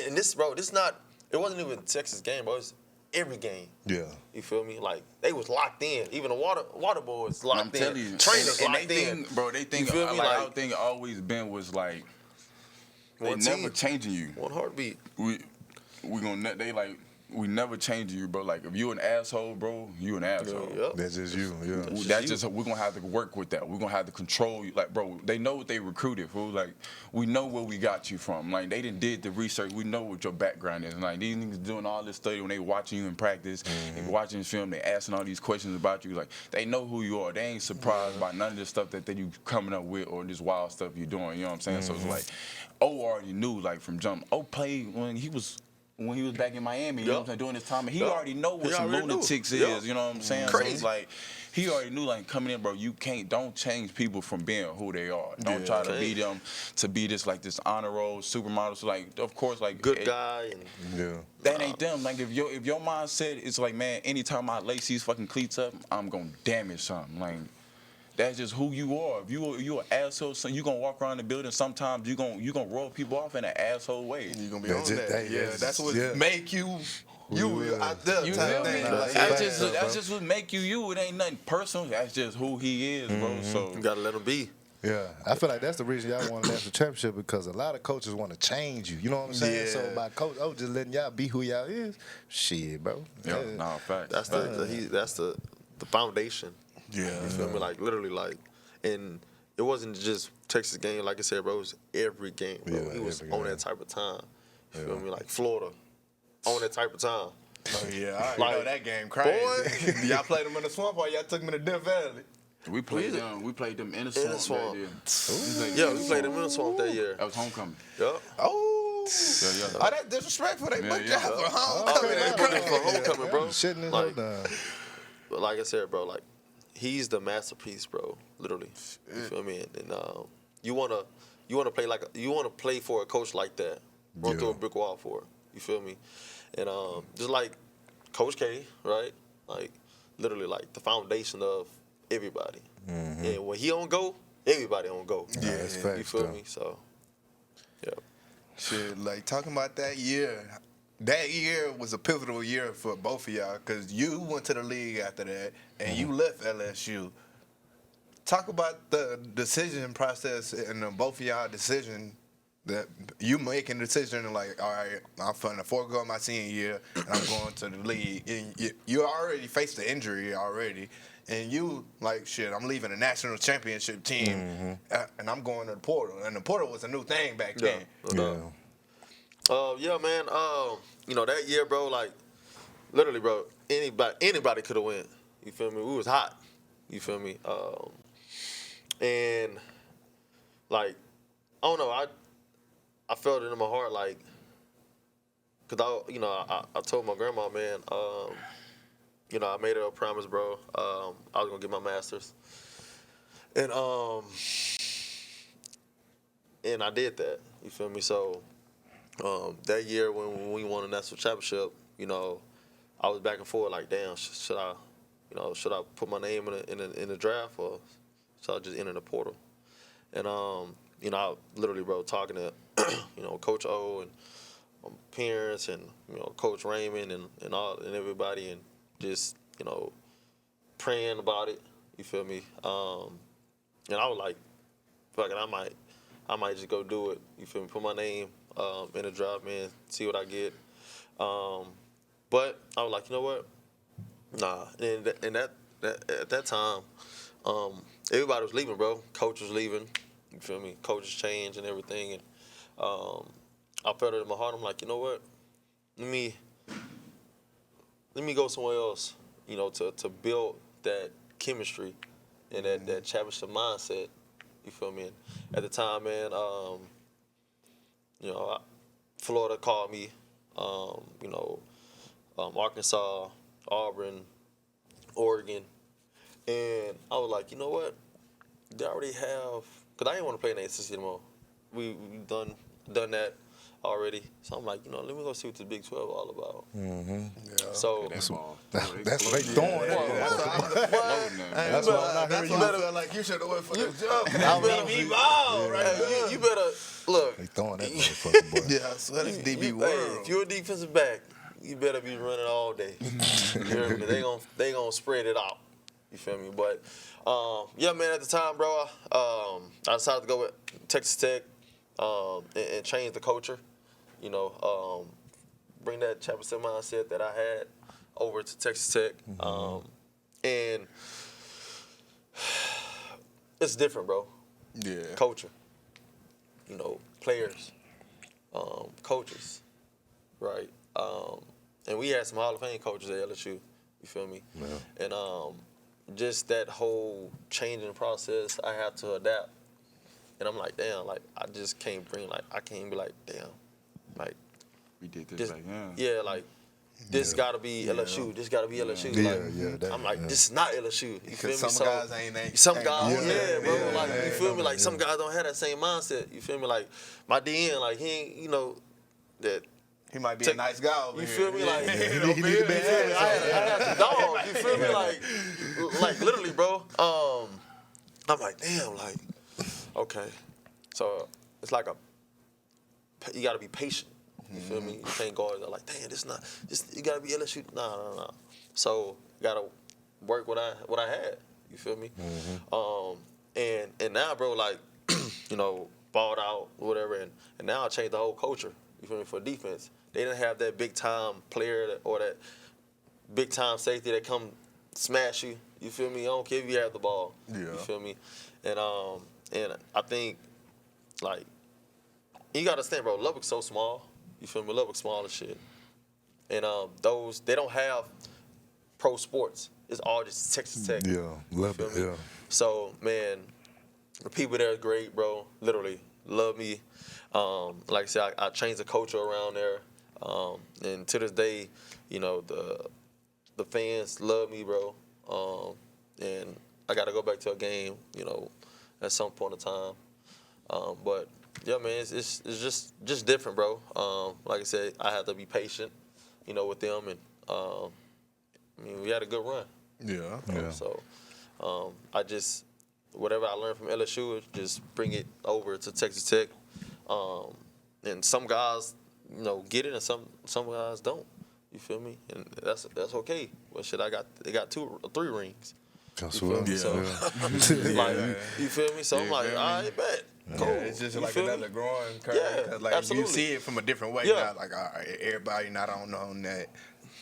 And this, bro, this not. It wasn't even Texas game, bro. It's every game. Yeah. You feel me? Like they was locked in. Even the water boys locked I'm in. telling you, Trainers and locked they in. think, bro, they think, You feel me? like, Like- our thing always been was like, they One never team. changing you. One heartbeat. We gonna, they like, we never changing you, bro. Like if you an asshole, bro, you an asshole. Yep. That's just you. Yeah. That's just we're gonna have to work with that. We're gonna have to control you. Like, bro, they know what they recruited for. Like, we know where we got you from. Like, they did the research. We know what your background is. Like, these niggas doing all this study when they watching you in practice and watching film. They asking all these questions about you. Like, they know who you are. They ain't surprised by none of this stuff that you coming up with or this wild stuff you doing. You know what I'm saying? So it's like, O already knew like from jump. O played when he was back in Miami, you know what I'm saying, during this time, and he already know what He some already knew. lunatics Yup. is, you know what I'm saying? Crazy. So it's like, he already knew, like, coming in, bro, don't change people from being who they are. Don't try to be them, to be this honor roll supermodel. So, like, of course, like, Good guy. And Yeah. that ain't them. Like, if your mindset is like, man, anytime I lace these fucking cleats up, I'm gonna damage something. Like, that's just who you are. If you an asshole, so you gonna walk around the building. Sometimes you gonna roll people off in an asshole way. You gonna be That's on it. that. Yeah, that's what make you out there You type feel me? thing. That's Like, That's just what make you. It ain't nothing personal. That's just who he is, bro. So you gotta let him be. Yeah, I feel like that's the reason y'all want a national championship, because a lot of coaches want to change you. You know what I'm saying? Yeah. So by coach, just letting y'all be who y'all is, shit, bro. yeah, nah, facts. That's the foundation. Yeah. You feel me? Like literally, like, and it wasn't just Texas game. Like I said, bro, it was every game, bro. Yeah, He was every on game. that type of time. You feel me? Like Florida, on that type of time. Oh yeah, I already Like, know that game crazy. Y'all played them in the swamp or y'all took them to Death Valley? We played them in the swamp. swamp. That Yeah, year. we played them in the swamp that year. That was homecoming. Yup. Oh, Yeah. oh, that's disrespectful. They booked yeah. y'all for Oh, homecoming. man, they booked us for homecoming, bro. Shitting his Like, down. But like I said, bro, like he's the masterpiece, bro. Literally, you feel me? And you wanna play for a coach like that, run through a brick wall for it. You feel me? And just like Coach K, right? Like literally, like the foundation of everybody. And when he don't go, everybody don't go. Yeah, that's you facts, feel though. me? So, yeah. Shit, like talking about that year. That year was a pivotal year for both of y'all because you went to the league after that and you left LSU. Talk about the decision process and both of y'all decision that you making the decision and like, all right, I'm finna forego my senior year and I'm going to the league. And you already faced the injury already. And you like, shit, I'm leaving a national championship team and I'm going to the portal. And the portal was a new thing back then. Yeah, man. You know that year, bro. Like, literally, bro. Anybody could have went. You feel me? We was hot. You feel me? And like, I don't know. I felt it in my heart, like, cause I told my grandma, man. I made her a promise, bro. I was gonna get my master's, and I did that. You feel me? So that year when we won the national championship, I was back and forth like, damn, should I put my name in the draft or should I just enter the portal? And I literally, bro, talking to Coach O and parents and Coach Raymond and everybody and just praying about it. You feel me? And I was like, fuck it, I might just go do it. You feel me? Put my name in the draft, man. See what I get. But I was like, you know what? Nah. And at that time, everybody was leaving, bro. Coach was leaving. You feel me? Coaches changed and everything. And I felt it in my heart. I'm like, you know what? Let me go somewhere else. To build that chemistry and that championship mindset. You feel me? And at the time, man, Florida called me. Arkansas, Auburn, Oregon, and I was like, you know what? They already have, cause I didn't want to play in the ACC anymore. We done that already. So I'm like, let me go see what the Big 12 all about. Yeah. So That's what they throwing. That's why I feel like you should have went for the job. You better look. They throwing that motherfucker, boy. Yeah, I swear that's DB Hey, world. if you're a defensive back, you better be running all day. You hear me? They gonna spread it out. You feel me? But yeah, man. At the time, bro, I decided to go with Texas Tech and change the culture. Bring that championship mindset that I had over to Texas Tech, and it's different, bro. Yeah. Culture. Players, coaches, right? And we had some Hall of Fame coaches at LSU. You feel me? Yeah. And just that whole changing process, I have to adapt. And I'm like, damn, like I just can't I can't be like, damn, like We did this this, like, yeah, like this gotta be LSU. This gotta be LSU. Like, I'm like, this is not LSU. You feel me? Some guys ain't. Some guys, bro. Like, you feel me? Like, some guys don't have that same mindset. You feel me? Like, my DN, like, he ain't, that. He might be a nice guy over You here. feel me? Like, He need to be I had the dog. You feel me? Like literally, bro. I'm like, damn, like, okay. So it's like you gotta be patient. You feel me? You can't go out there like, damn, you gotta be LSU. Nah. So you gotta work what I had. You feel me? And now, bro, like, balled out, whatever, and now I changed the whole culture. You feel me? For defense, they didn't have that big time player or that big time safety that come smash you. You feel me? I don't care if you have the ball. Yeah. You feel me? And I think, like, you gotta understand, bro. Lubbock's so small. You feel me? Lubbock's small as shit. And they don't have pro sports. It's all just Texas Tech. Yeah, love it. Yeah. So, man, the people there are great, bro. Literally love me. Like I said, I changed the culture around there. And to this day, the fans love me, bro. And I got to go back to a game, at some point in time. But yeah, man, it's just different, bro. Like I said, I have to be patient, with them, and we had a good run. Yeah. So I just whatever I learned from LSU, just bring it over to Texas Tech. And some guys, get it, and some guys don't. You feel me? And that's okay. Well, shit, they got 2 or 3 rings. That's You feel what me? So, like, you feel me? So I'm like, all right, bet. Cool. Yeah, it's just You like feel me? another growing curve. Yeah, 'Cause, like, absolutely. you see it from a different way Yeah. now. Like, all right, everybody not on that.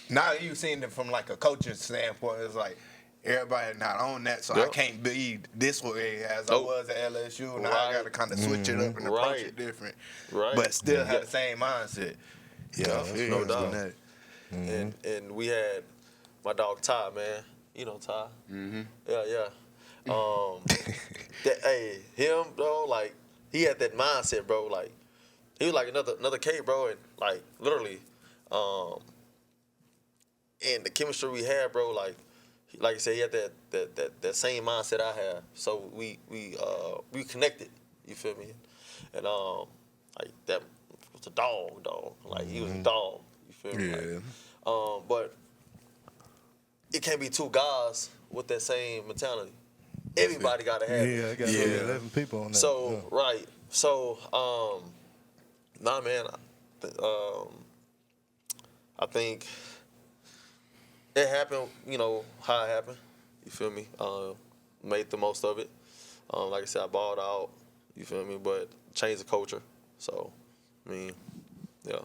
Now you seeing it from like a coaching standpoint. It's like everybody not on that, so I Yep. can't be this way as I Nope. was at LSU. Now Right. I got to kind of switch it up and approach Right. it different, Right. but still have the same mindset. Yeah, no doubt. That. And we had my dog Ty, man. You know Ty. Yeah. Him, bro. Like, he had that mindset, bro. Like, he was like another K, bro, and like literally, and the chemistry we had, bro, like I said, he had that same mindset I have. So we connected. You feel me? And like that was a dog. Like he was a dog. You feel me? Yeah. Like, but it can't be two guys with that same mentality. Everybody got to have it. Yeah, I got 11 people on that. So right. So nah, man. I think it happened. You know how it happened. You feel me? Made the most of it. Like I said, I balled out. You feel me? But changed the culture. So, I mean, yeah.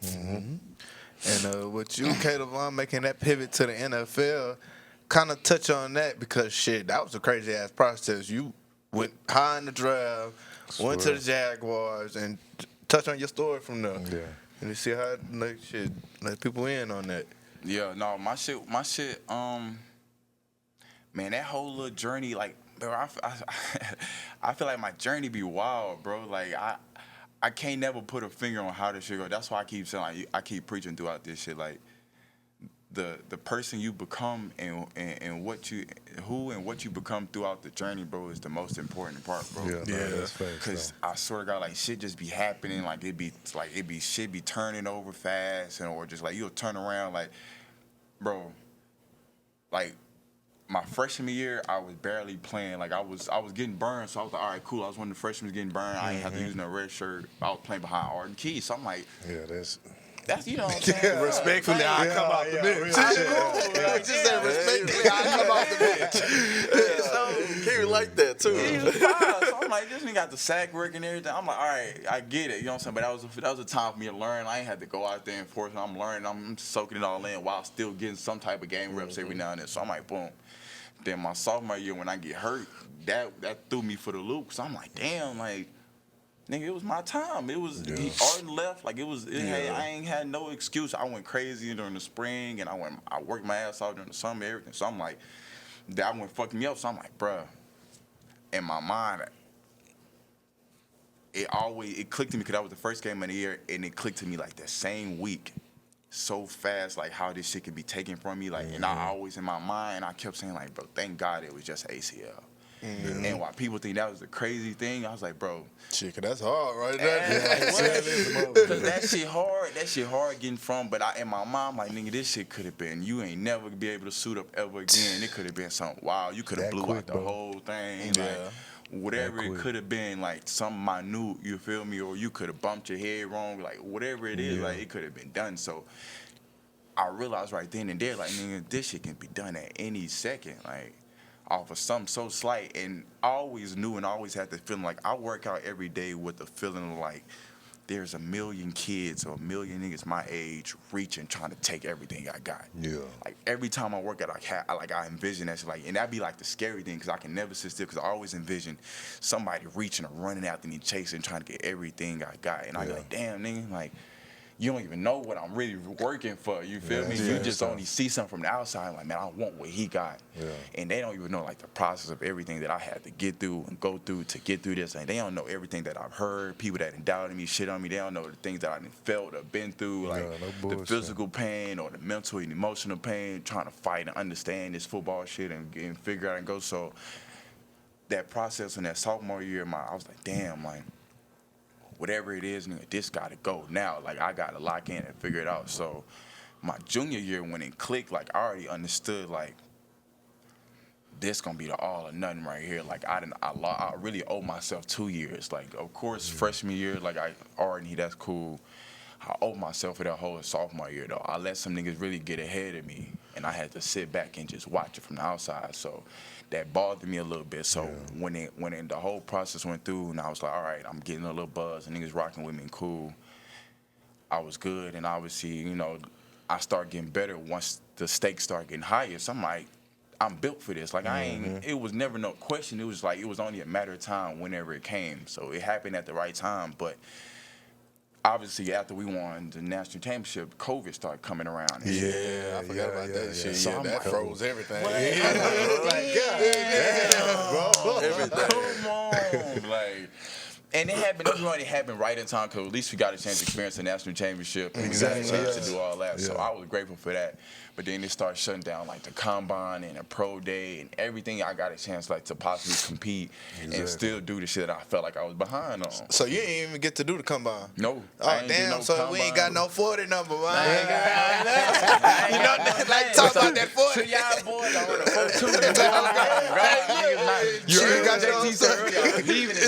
And with you, Caleb, making that pivot to the NFL, kind of touch on that because shit, that was a crazy ass process. You went high in the draft, went to the Jaguars, and touch on your story from there. Yeah. And you see how like shit let people in on that. Yeah, no, my shit, man, that whole little journey, like, bro, I feel like my journey be wild, bro. Like, I can't never put a finger on how this shit go. That's why I keep saying, like, I keep preaching throughout this shit, like, the person you become and what you become throughout the journey, bro, is the most important part, bro. Yeah, that's facts. Because I swear to God, like, shit just be happening, like shit be turning over fast, and or just like you'll turn around, like, bro, like my freshman year, I was barely playing. Like I was getting burned, so I was like, all right, cool. I was one of the freshmen getting burned. I ain't have to use no red shirt. I was playing behind Arden Keys, so I'm like, Yeah, that's, you know what I'm saying? Respectfully, I come out the bench. Just say respectfully, I come off the bench. So he like that too. He was fine. So I'm like, this nigga got the sack work and everything. I'm like, all right, I get it. You know what I'm saying? But that was a time for me to learn. I ain't had to go out there and force it. I'm learning. I'm soaking it all in while still getting some type of game reps every now and then. So I'm like, boom. Then my sophomore year when I get hurt, that threw me for the loop. So I'm like, damn, like, nigga, it was my time. It was Arden left. Like I ain't had no excuse. I went crazy during the spring, and I worked my ass off during the summer, everything. So I'm like, that went fucking me up. So I'm like, bruh, in my mind, it clicked to me because that was the first game of the year, and it clicked to me like that same week, so fast, like how this shit could be taken from me. Like, and I always in my mind, I kept saying like, bro, thank God it was just ACL. And while people think that was the crazy thing, I was like, bro, Shit, 'cause that's hard right there. because that shit hard getting from. But in my mind, like, nigga, this shit could have been, you ain't never be able to suit up ever again. It could have been something wild. You could have blew out the whole thing. Like, whatever it could have been, like something minute, you feel me? Or you could have bumped your head wrong, like whatever it is, like it could have been done. So I realized right then and there, like, nigga, this shit can be done at any second, like off of something so slight. And I always knew and always had the feeling like I work out every day with the feeling of like there's a million kids or a million niggas my age reaching, trying to take everything I got. Yeah. Like every time I work out, I envision that shit, like, and that'd be like the scary thing because I can never sit still because I always envision somebody reaching or running after me, chasing, trying to get everything I got. And I be like, damn, nigga, like, you don't even know what I'm really working for. You feel me? You just only see something from the outside, like, man, I want what he got. Yeah. And they don't even know like the process of everything that I had to get through and go through to get through this. And they don't know everything that I've heard, people that doubted me, shit on me. They don't know the things that I felt or been through, like the physical pain or the mental and emotional pain, trying to fight and understand this football shit and figure out and go. So that process in that sophomore year, I was like, damn, like, whatever it is, nigga, this got to go now. Like, I got to lock in and figure it out. So my junior year, when it clicked, like, I already understood, like, this going to be the all or nothing right here. Like, I really owe myself 2 years. Like, of course, freshman year, like, that's cool. I owe myself for that whole sophomore year, though. I let some niggas really get ahead of me, and I had to sit back and just watch it from the outside. So that bothered me a little bit. So when the whole process went through, and I was like, all right, I'm getting a little buzz, and niggas rocking with me and cool, I was good. And obviously, you know, I started getting better once the stakes started getting higher. So I'm like, I'm built for this. Like, it was never no question. It was like, it was only a matter of time whenever it came. So it happened at the right time. But obviously, after we won the national championship, COVID started coming around. And I forgot about that shit. So Yeah, I'm that like, froze everything. Like, God damn, bro. Everything. Come on. Like, And it happened right in time because at least we got a chance to experience the national championship. And we got a chance to do all that. So I was grateful for that. But then they started shutting down like the combine and the pro day and everything. I got a chance like to possibly compete and still do the shit that I felt like I was behind on. So you didn't even get to do the combine? No. Oh damn! No So combine. we ain't got no 40 number, man. You know, like talk about that 40. So y'all boys are on the 4-2. You already got your own earlier. I was leaving it.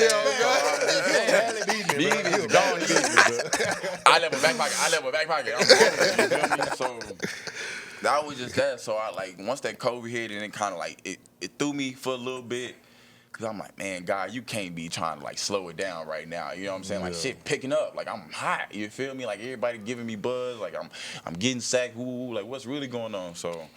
Leaving is gone. I left a back pocket. I'm going. So that was just that. So I like once that COVID hit and it kind of like it threw me for a little bit. Cause I'm like, man, God, you can't be trying to like slow it down right now. You know what I'm saying? Like shit picking up. Like I'm hot. You feel me? Like everybody giving me buzz. Like I'm getting sacked. Ooh, like what's really going on? So,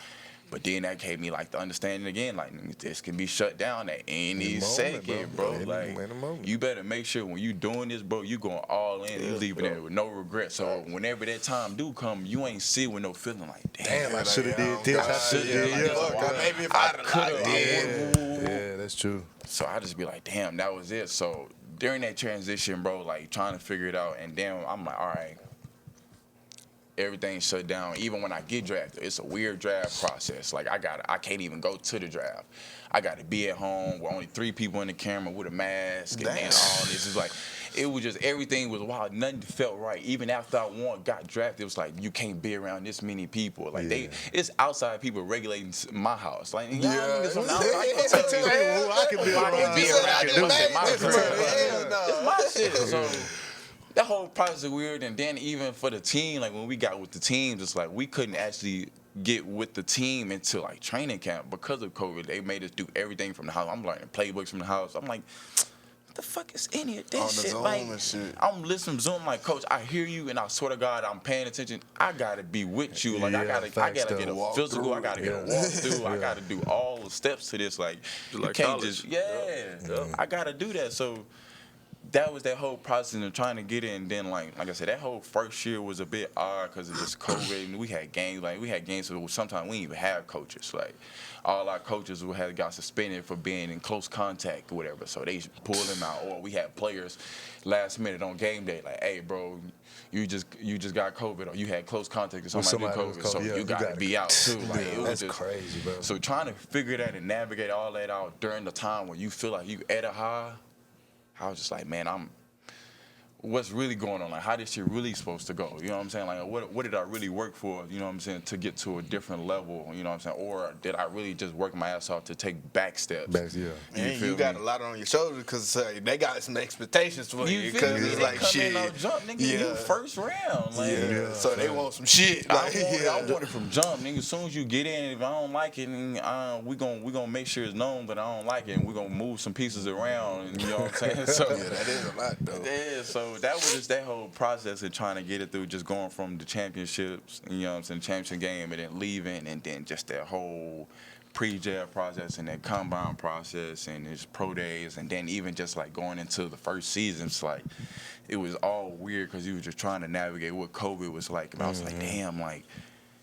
but then that gave me like the understanding again. Like this can be shut down at any second, bro. Like you better make sure when you doing this, bro, you going all in. You leaving it with no regret. So whenever that time do come, you ain't sit with no feeling like, damn, I should have did this. I should have did that. Maybe if I'd have Yeah, that's true. So I just be like, damn, that was it. So during that transition, bro, like trying to figure it out, and then I'm like, all right, everything shut down. Even when I get drafted, it's a weird draft process. Like I can't even go to the draft. I got to be at home with only 3 people in the camera with a mask and then all this. It's like, it was just, everything was wild. Nothing felt right. Even after I got drafted, it was like, you can't be around this many people. Like it's outside people regulating my house. Like, y'all niggas from the outside, I can be around. It's my shit. So that whole process is weird. And then even for the team, like when we got with the teams, it's like we couldn't actually get with the team into like training camp because of COVID. They made us do everything from the house. I'm learning playbooks from the house. I'm like, what the fuck is any of this shit? Like, I'm listening to Zoom like, Coach, I hear you, and I swear to God, I'm paying attention. I gotta be with you. Like, I gotta get a physical. I gotta get a walkthrough. I gotta do all the steps to this. Like, you can't just I gotta do that. So that was that whole process of trying to get in. And then, like I said, that whole first year was a bit odd because of just COVID. And we had games where sometimes we didn't even have coaches. Like, all our coaches got suspended for being in close contact or whatever. So they pulled them out. Or we had players last minute on game day, like, hey, bro, you just got COVID, or you had close contact with somebody with COVID, so you got to be out too. Like, it was just crazy, bro. So trying to figure that and navigate all that out during the time when you feel like you at a high, I was just like, man, what's really going on? Like, how this shit really supposed to go? You know what I'm saying? Like, what did I really work for, you know what I'm saying, to get to a different level, you know what I'm saying? Or did I really just work my ass off to take back steps? And you got a lot on your shoulders because they got some expectations for you. Because it's like, shit. Jump, nigga, you first round. Like, so they want some shit. Like, I want it from jump, nigga. As soon as you get in, if I don't like it, we gonna make sure it's known that I don't like it, and we gonna move some pieces around, and you know what I'm saying? So, that is a lot, though. Yeah, so that was just that whole process of trying to get it through, just going from the championships, you know what I'm saying, the championship game, and then leaving, and then just that whole pre-draft process and that combine process and his pro days, and then even just like going into the first season, it's like it was all weird because you were just trying to navigate what COVID was like. And I was like, damn, like,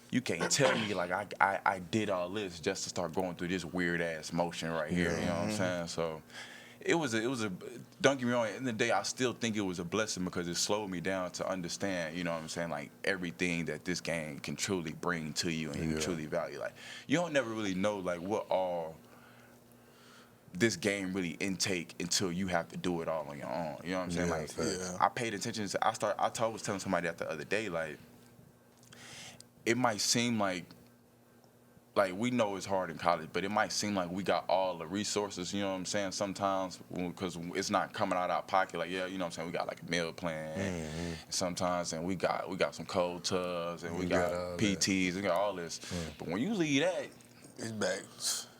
you can't tell me like I did all this just to start going through this weird ass motion right here. You know what I'm saying? So it was a don't get me wrong, at the end of the day, I still think it was a blessing because it slowed me down to understand, you know what I'm saying, like everything that this game can truly bring to you and you can truly value. Like, you don't never really know like what all this game really intake until you have to do it all on your own. You know what I'm saying? Like, I paid attention to, I was telling somebody that the other day, like, it might seem like we know it's hard in college, but it might seem like we got all the resources, you know what I'm saying, sometimes, because it's not coming out of our pocket. Like, you know what I'm saying, we got like a meal plan sometimes, and we got some cold tubs, and we got PTs, we got all this. But when you leave that, it's back.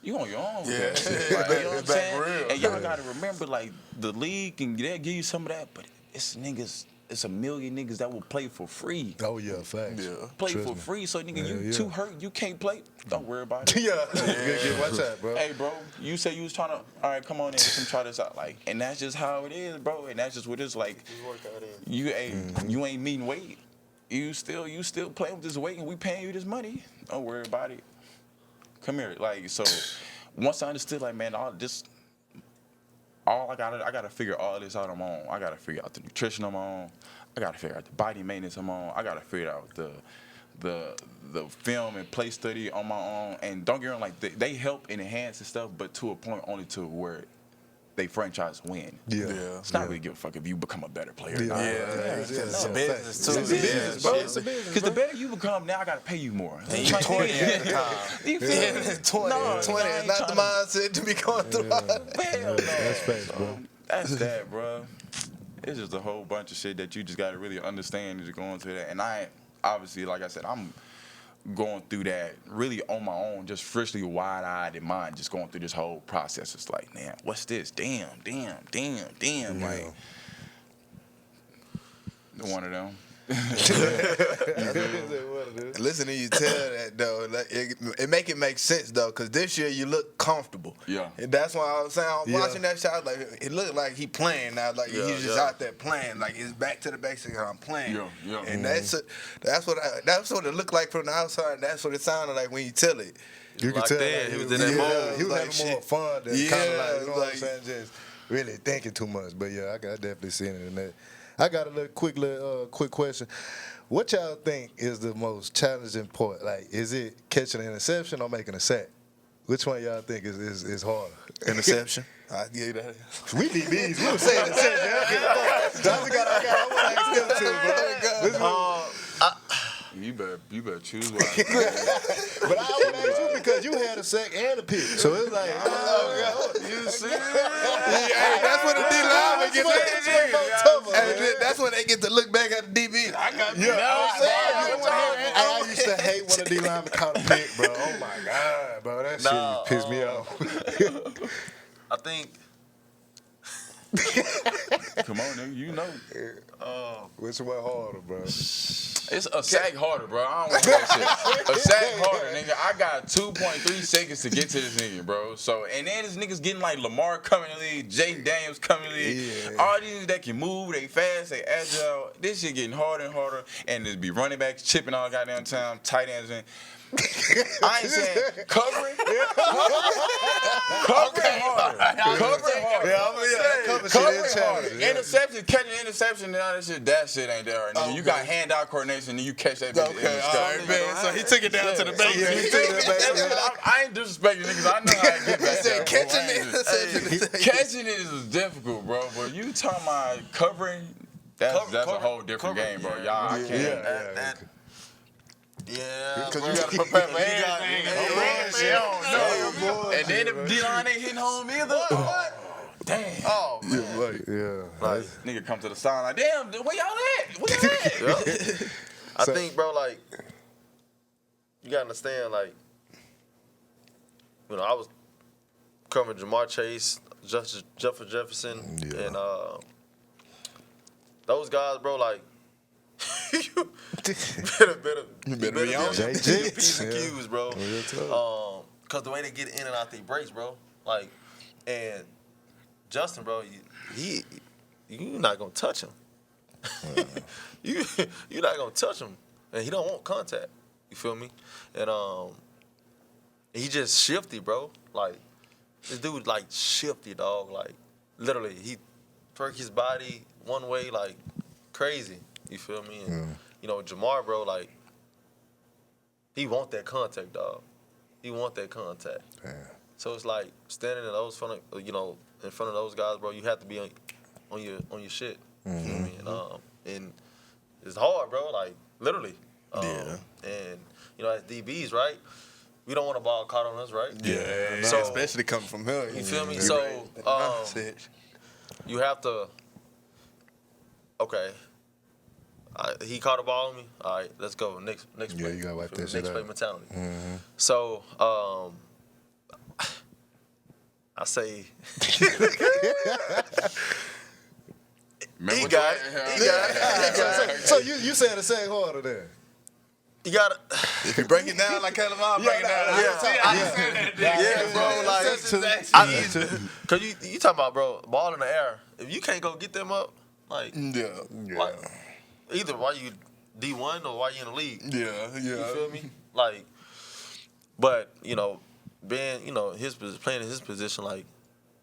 You on your own. Yeah, like, you know what I'm saying? Real. And y'all got to remember, like, the league can give you some of that, but it's niggas. It's a million niggas that will play for free. Oh, yeah, facts. Yeah. Play for free, so nigga, you too hurt, you can't play. Don't worry about it. Watch that, bro. Hey, bro, you say you was trying to, all right, come on in, come try this out. Like, and that's just how it is, bro. And that's just what it's like. You ain't meeting weight. You still playing with this weight, and we paying you this money. Don't worry about it. Come here. Like, so once I understood, like, man, I gotta figure all this out on my own. I gotta figure out the nutrition on my own. I gotta figure out the body maintenance on my own. I gotta figure out the film and play study on my own. And don't get me wrong, like they help and enhance and stuff, but to a point only to where they franchise win. Yeah. It's not really give a fuck if you become a better player. Yeah. It's a business too. It's a business, bro. It's a business. Because the better you become, now I gotta pay you more. And you 20 at the time. You feel me? 20. No, 20 is not the mindset to be going through. Hell no. That's facts, bro. That's that, bro. It's just a whole bunch of shit that you just gotta really understand as you're going through that. And I obviously, like I said, I'm going through that really on my own, just freshly wide-eyed in mind, just going through this whole process. It's like, man, what's this? Damn. Like, one of them. Listen to you tell that though, like, it make sense though, cause this year you look comfortable. Yeah. And that's why I was saying, I was watching that shot, like it looked like he playing now, like he's just out there playing, like it's back to the basics. I'm playing. Yeah. And that's what it looked like from the outside. That's what it sounded like when you tell it. You can Like tell that, like, he was in that mode. He was Like having more shit. fun than Yeah, kind of like, you know what I'm like- saying, just really thinking too much. But yeah, I definitely seen it in that. I got a quick question. What y'all think is the most challenging part? Like, is it catching an interception or making a sack? Which one y'all think is harder? Interception. I give you that. We need these. We were saying interception. I want to ask them too, bro. You better choose one. But I would ask you because you had a sack and a pick. So it's like, You see? Hey, that's when the D lineman gets that's when they get to look back at the DB. I got I used to hate when the D lineman caught a pick, bro. Oh my God, bro. That shit pissed me off. I think Come on, nigga. You know. Which one harder, bro? It's a sack harder, bro. I don't want that shit. A sack harder, nigga. I got 2.3 seconds to get to this nigga, bro. So, and then this nigga's getting like Lamar coming in the league, Jay Daniels coming in the league. Yeah. All these niggas that can move, they fast, they agile. This shit getting harder and harder. And there's be running backs chipping all goddamn time, tight ends in. I ain't saying covering. Covering harder. Covering harder. Covering harder. Interception, catching interception, and all that shit ain't there right now. You got hand-eye coordination, and you catch that bitch. Okay, all right, man. So he took it down to the base. I ain't disrespecting niggas. I know how to get back there. Catching the interception. Catching it is difficult, bro. But you talking about covering, that's a whole different game, bro. Y'all, I can't. Yeah, Because you got to prepare for everything. And then if D-line ain't hitting home either. Damn. Oh, man. Like, nigga come to the sign like, damn, where y'all at? Where y'all at? I think, bro, like, you gotta understand, like, you know, I was covering Jamar Chase, Jefferson, and those guys, bro, like, you better be on your P's and Q's, bro. Cause the way they get in and out their breaks, bro, like, and Justin, bro, you're not gonna touch him. You're not gonna touch him, and he don't want contact. You feel me? And he just shifty, bro. Like this dude, like shifty, dog. Like literally, he twerk his body one way, like crazy. You feel me? And, you know, Jamar, bro, like he want that contact, dog. He want that contact. Damn. So it's like standing in those front of, you know, in front of those guys, bro. You have to be on your shit. You feel me? And it's hard, bro. Like literally. And you know, as DBs, right? We don't want a ball caught on us, right? Yeah. So especially coming from him. you feel me? So you have to. Okay. He caught a ball on me. All right, let's go. Next play. Yeah, you gotta wipe that shit Next play out. mentality. So, I say he got it. So you saying the same harder then? You got it. If you break it down like Calamar, break it down. Yeah, bro. Like, cause you talking about, bro, ball in the air. If you can't go get them up, like, like either why you D1 or why you in the league. You feel me? Like, but you know, being, you know, playing in his position, like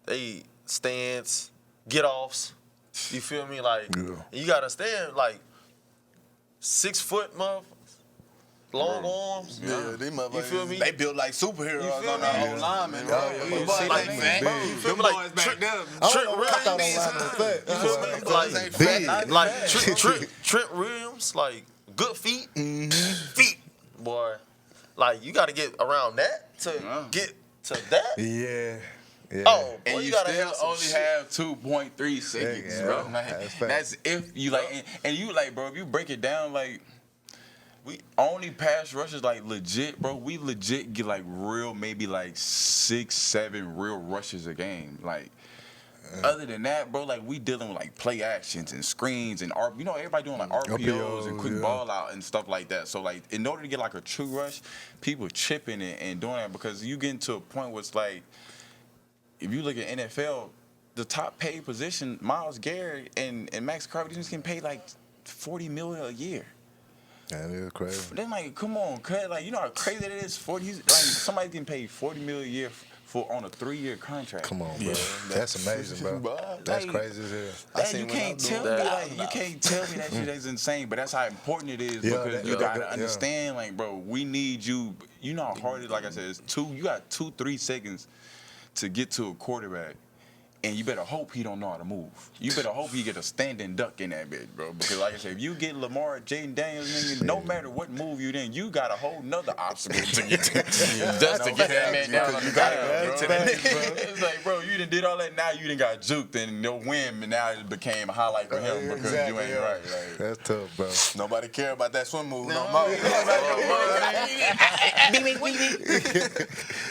they stance, get offs. You feel me? Like you gotta stand like 6 foot motherfuckers, long arms. Yeah, these motherfuckers. You feel me? They built like superheroes You feel on me? the old linemen, bro. Yeah. Them boys Like, ain't fat. bro, you feel me? Like Trent I thought Williams. on line was You feel me? Those ain't Like, fat. like Trent Williams, like good feet, feet, boy. Like you got to get around that to get to that. Yeah. Oh, boy, And you gotta still have some only shit. have 2.3 seconds, Yeah, bro. Like, that's fact. that's if you like, and you like, bro. If you break it down, like, we only pass rushes, like legit, bro. We legit get like real, maybe like 6, 7 real rushes a game. Like, other than that, bro, like we dealing with like play actions and screens and everybody doing like RPOs and quick ball out and stuff like that. So like, in order to get like a true rush, people chipping and doing that because you get to a point where it's like. If you look at NFL, the top paid position, Myles Garrett and Max Crosby just getting paid like $40 million a year. That is crazy. Then like, come on, cut. Like, you know how crazy that is? 40. Like somebody getting paid $40 million a year on a 3-year contract. Come on, bro. That's amazing, bro. That's Like, crazy as hell. Like, you can't tell me that shit is insane, but that's how important it is because you gotta understand, like, bro, we need you. You know how hard it is. Like I said, you got 2-3 seconds to get to a quarterback, and you better hope he don't know how to move. You better hope he get a standing duck in that bitch, bro. Because like I said, if you get Lamar, Jaden Daniels, nigga, no matter what move you then, you got a whole nother obstacle to get to. Just to get that man down on the ground, bro. It's like, bro, you done did all that, now you done got juked, and your win, and now it became a highlight for him because you ain't right. Like, That's tough, bro. Nobody care about that swim move no more.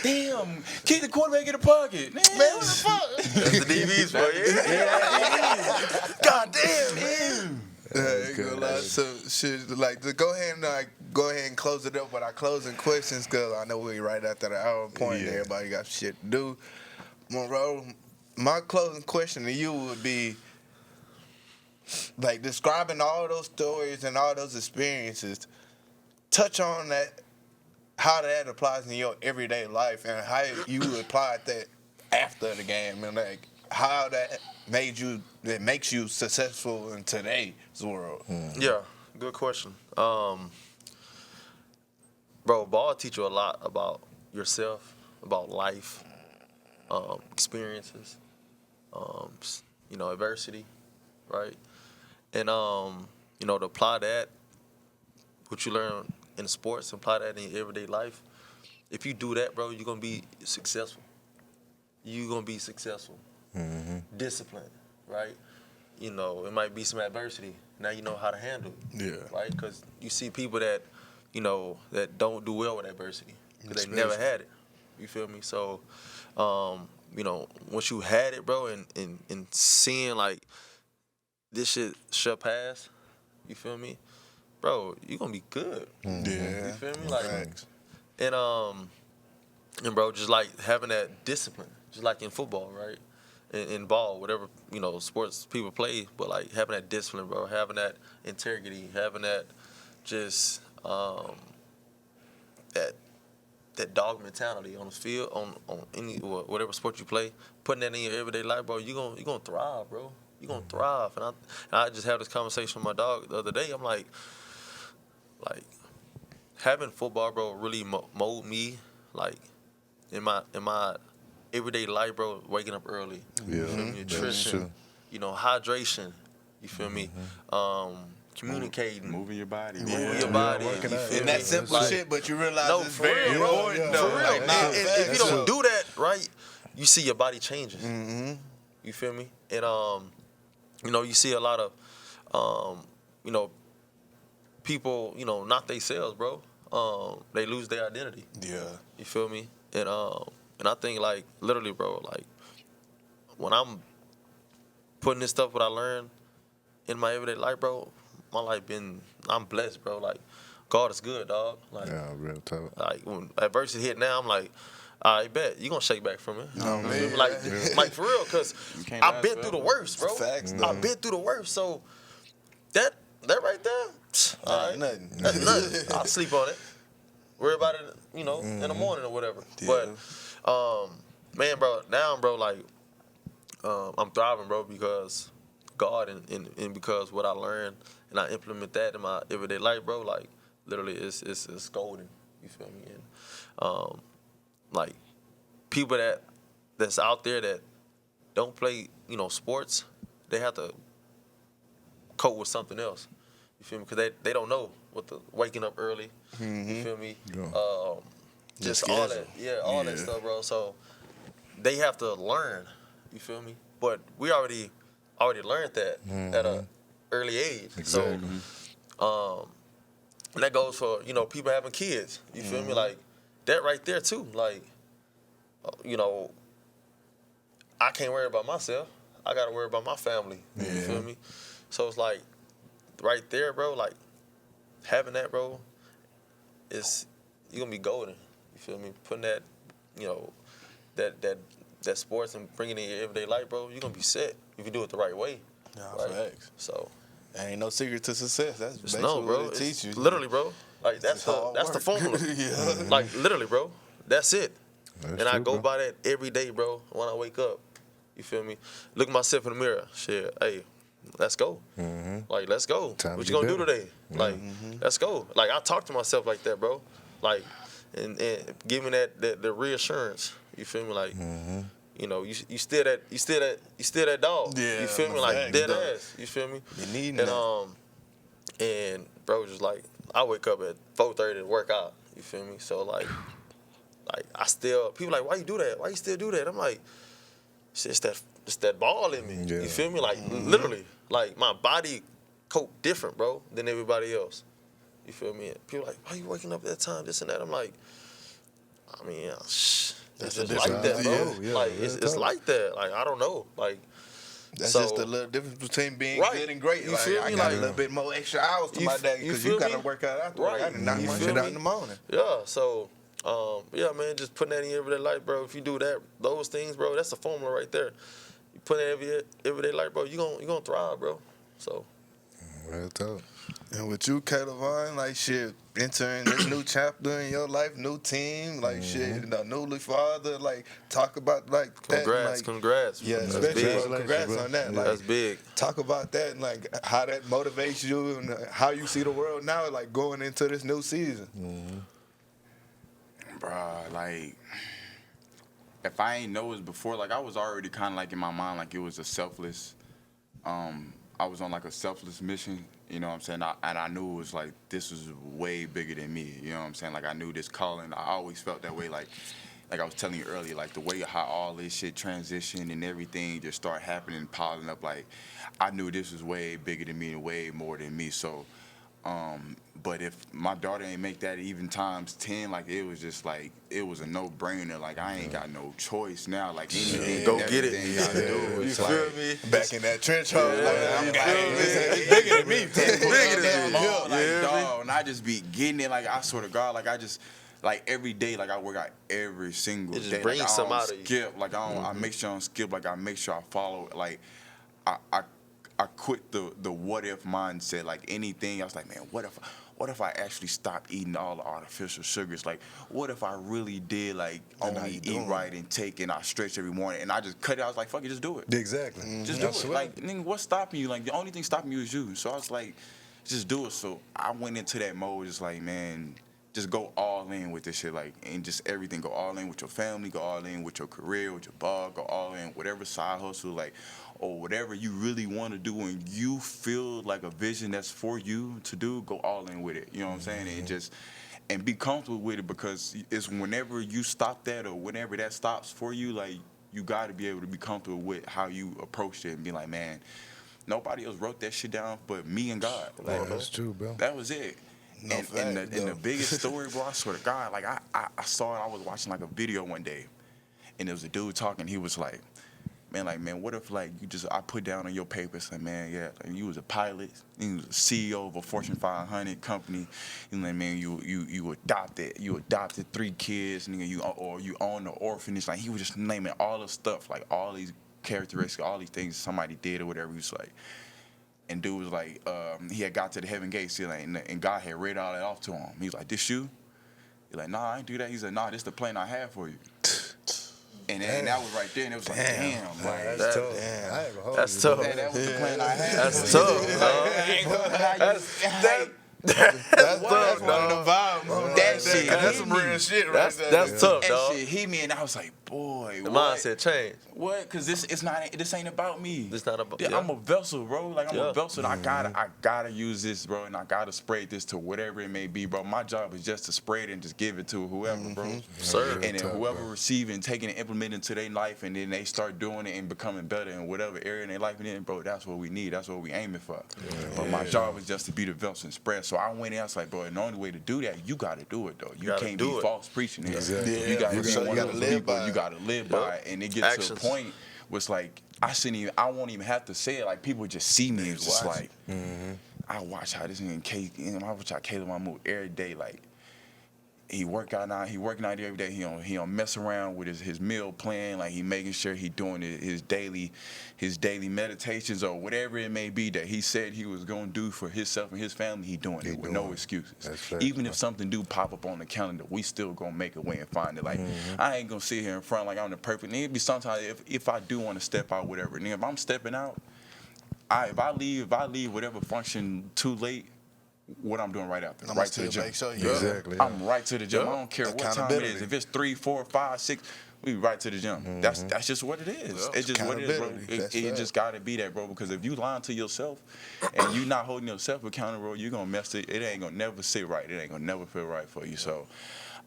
damn, keep the quarterback in the pocket. Man, what the fuck? That's the DBs for you. God damn, man. So shit, like to go ahead and close it up with our closing questions because I know we right after the hour point. And everybody got shit to do. Monroe, my closing question to you would be like describing all those stories and all those experiences. Touch on that, how that applies in your everyday life and how you applied that after the game and like how that makes you successful in today's world. Yeah, good question. Bro, ball teach you a lot about yourself, about life, experiences, adversity, right? And to apply that, what you learn in sports, apply that in your everyday life. If you do that, bro, you're gonna be successful. You're gonna be successful. Discipline, right? It might be some adversity. Now you know how to handle it. Yeah. Right? Because you see people that, that don't do well with adversity because they never had it. You feel me? So, once you had it, bro, and seeing like this shit shall pass, you feel me? Bro, you gonna be good. Yeah. You feel me? Like, and bro, just like having that discipline, just like in football, right? In ball, whatever, sports people play, but like having that discipline, bro, having that integrity, having that just that dog mentality on the field, on any whatever sport you play, putting that in your everyday life, bro, you gonna thrive, bro. You gonna thrive. And I just had this conversation with my dog the other day. I'm like having football, bro, really mold me, like in my everyday life, bro. Waking up early, nutrition, hydration. You feel me? Communicating, moving your body, you feel me? And that simple shit, but you realize it's for very real, bro. important. For though. real. Like, And if you don't do that right, you see your body changes. You feel me? And you see a lot of people, not themselves, bro. They lose their identity. Yeah. You feel me? And I think like literally, bro, like when I'm putting this stuff what I learned in my everyday life, bro, my life I'm blessed, bro. Like God is good, dog. Like real talk. Like when adversity hit now, I'm like, I bet you gonna shake back from it. No, man. Like for real, cause I've been through the worst, bro. Facts, I've been through the worst. So that right there, all right, nothing. That's nothing. I'll sleep on it. Worry about it, in the morning or whatever. Yeah. But man, bro, now, bro, like I'm thriving, bro, because God and because what I learned and I implement that in my everyday life, bro. Like literally, it's golden. You feel me? And like people that's out there that don't play, sports, they have to cope with something else. You feel me? Because they don't know what the waking up early. You feel me? Yeah. Just The all schedule. that, all that stuff, bro. So they have to learn. You feel me? But we already learned that at a early age. Exactly. So and that goes for people having kids. You feel me? Like that right there too. Like I can't worry about myself. I gotta worry about my family. You feel me? So it's like right there, bro. Like having that, bro, is you're gonna be golden. You feel me? Putting that, that sports and bringing it in your everyday life, bro. You're gonna be set if you do it the right way. Nah, Right? facts. So There ain't no secret to success. That's just basically know, bro. what it It's teaches you. literally, bro. Like that's It's hard the work. formula. Yeah. Like literally, bro. That's it. That's and I true, go bro. by that every day, bro. When I wake up, you feel me? Look at myself in the mirror. Shit, hey, let's go. Like let's go. Time What to you get gonna do better. today? Like let's go. Like I talk to myself like that, bro. Like and give me that the reassurance. You feel me? Like you still that dog. Yeah, You feel me? no Like facts, dead dog. ass. You feel me? You needing and that. and bro, just like I wake up at 4:30 to work out. You feel me? So like I still people like, why you do that? Why you still do that? I'm like, it's that ball in me. Yeah. You feel me? Like literally, like my body cope different, bro, than everybody else. You feel me? And people like, why you waking up at that time? This and that. I'm like, I mean, it's That's just a like that, difference. bro. Yeah, like real it's talk. like that. Like I don't know. Like That's so, just a little difference between being Right. good and great. You Like feel I me? got Like- a little bit more extra hours to You my f- day you because feel you gotta me? work out after. Right. I did knock You my feel shit out me? in the morning. Yeah, so yeah, man, just putting that in your everyday life, bro. If you do that, those things, bro, that's the formula right there. You put it in everyday life, bro. You gonna thrive, bro. So Real talk. And with you, Calvin, like shit, entering this new chapter in your life, new team, like shit, the newly father, like talk about like that. congrats, Like, congrats. yeah, That's especially big. bro, congrats bro. on that. Yeah. Like, That's big. talk about that and like how that motivates you and how you see the world now, like going into this new season. Bruh, like, if I ain't know it before, like, I was already kind of like in my mind, like, it was a selfless, I was on like a selfless mission, you know what I'm saying? And I knew it was like, this was way bigger than me, you know what I'm saying? Like, I knew this calling, I always felt that way, like I was telling you earlier, like, the way how all this shit transitioned and everything just started happening and piling up, like, I knew this was way bigger than me and way more than me, so, but if my daughter ain't make that even times 10, like it was just like it was a no-brainer. Like I ain't got no choice now. Like anything, Go and get it. everything I do. You It's feel like, me? Back in that trench hole, like, I'm you got feel it. me? It's bigger than me. Bigger than me. Ball, like, Yeah, dog, and I just be getting it. Like I swear to God, like I just. Like every day, like I work out every single It just day. brings like, I some don't out of you. skip. Like I make sure I don't skip. Like I make sure I follow. Like I quit the what if mindset. Like anything, I was like, man, what if I actually stopped eating all the artificial sugars? Like, what if I really did like And how only you eat doing? right and take and I stretch every morning and I just cut it? I was like, fuck it, just do it. Exactly. Just do it. Like, nigga, what's stopping you? Like, the only thing stopping you is you. So I was like, just do it. So I went into that mode, just like, man, just go all in with this shit. Like, and just everything. Go all in with your family. Go all in with your career, with your bar. Go all in whatever side hustle, like, or whatever you really want to do and you feel like a vision that's for you to do, go all in with it. You know what I'm saying? And just, and be comfortable with it because it's whenever you stop that or whenever that stops for you, like, you got to be able to be comfortable with how you approached it and be like, man, nobody else wrote that shit down but me and God. Like, Oh, that's true, bro. that was it. No and fact, the though. biggest story, bro, I swear to God, like I saw it, I was watching like a video one day, and there was a dude talking, he was like, man, what if like I put down on your papers, like, man, yeah, like, you was a pilot, you was a CEO of a Fortune 500 company, and like, man, you adopted 3 kids, nigga, you own an orphanage, like he was just naming all the stuff, like all these characteristics, all these things somebody did or whatever. He was like, and dude was like, he had got to the heaven gates, and God had read all that off to him. He was like, this you? He's like, nah, I ain't do that. He said, nah, this the plan I have for you. And that was right there, and it was like, damn, like, That's tough. I ain't gonna hold That's you, tough. bro. that was the plan I had. That's tough, dog. That's That's tough, one of the dog. vibe moments. That shit That's hit some me. real shit right That's there. that's tough, That dog. shit hit me, and I was like, boy, The what? mindset changed. What? Cause this ain't about me. This not about- I'm a vessel, bro. Like I'm Yeah. a vessel. And I gotta use this, bro, and I gotta spread this to whatever it may be, bro. My job is just to spread it and just give it to whoever, bro. Sir. And then whoever receiving, taking it, implementing to their life, and then they start doing it and becoming better in whatever area in their life, and then, bro, that's what we need. That's what we aiming for. But my job is just to be the vessel and spread. So I went in, I was like, bro, and the only way to do that, you gotta do it though. You gotta can't do be it. false preaching it. Exactly. You gotta Yeah, be you one gotta of those live people. by You it. gotta live by it, and it gets Actions. to a point was like I won't even have to say it. Like people just see me. It's just like I watch how this nigga I watch how Caleb move every day. Like he working out every day. He don't mess around with his meal plan. Like he making sure he doing his daily meditations or whatever it may be that he said he was gonna do for himself and his family. He doing it with no excuses. That's facts, Even if something do pop up on the calendar, we still gonna make a way and find it. Like I ain't gonna sit here in front like I'm the perfect. And it be sometimes if I do want to step out, whatever. And if I'm stepping out, if I leave whatever function too late, what I'm doing right after, I'm right to the still gym. make sure you Exactly. I'm right to the gym. I don't care what time it Accountability. is. If it's 3, 4, 5, 6, we right to the gym. That's just what it is. It's just what it is, bro. Accountability. That's It right. just gotta be that, bro. Because if you lying to yourself and you not holding yourself accountable, you gonna mess it. It ain't gonna never sit right. It ain't gonna never feel right for you. So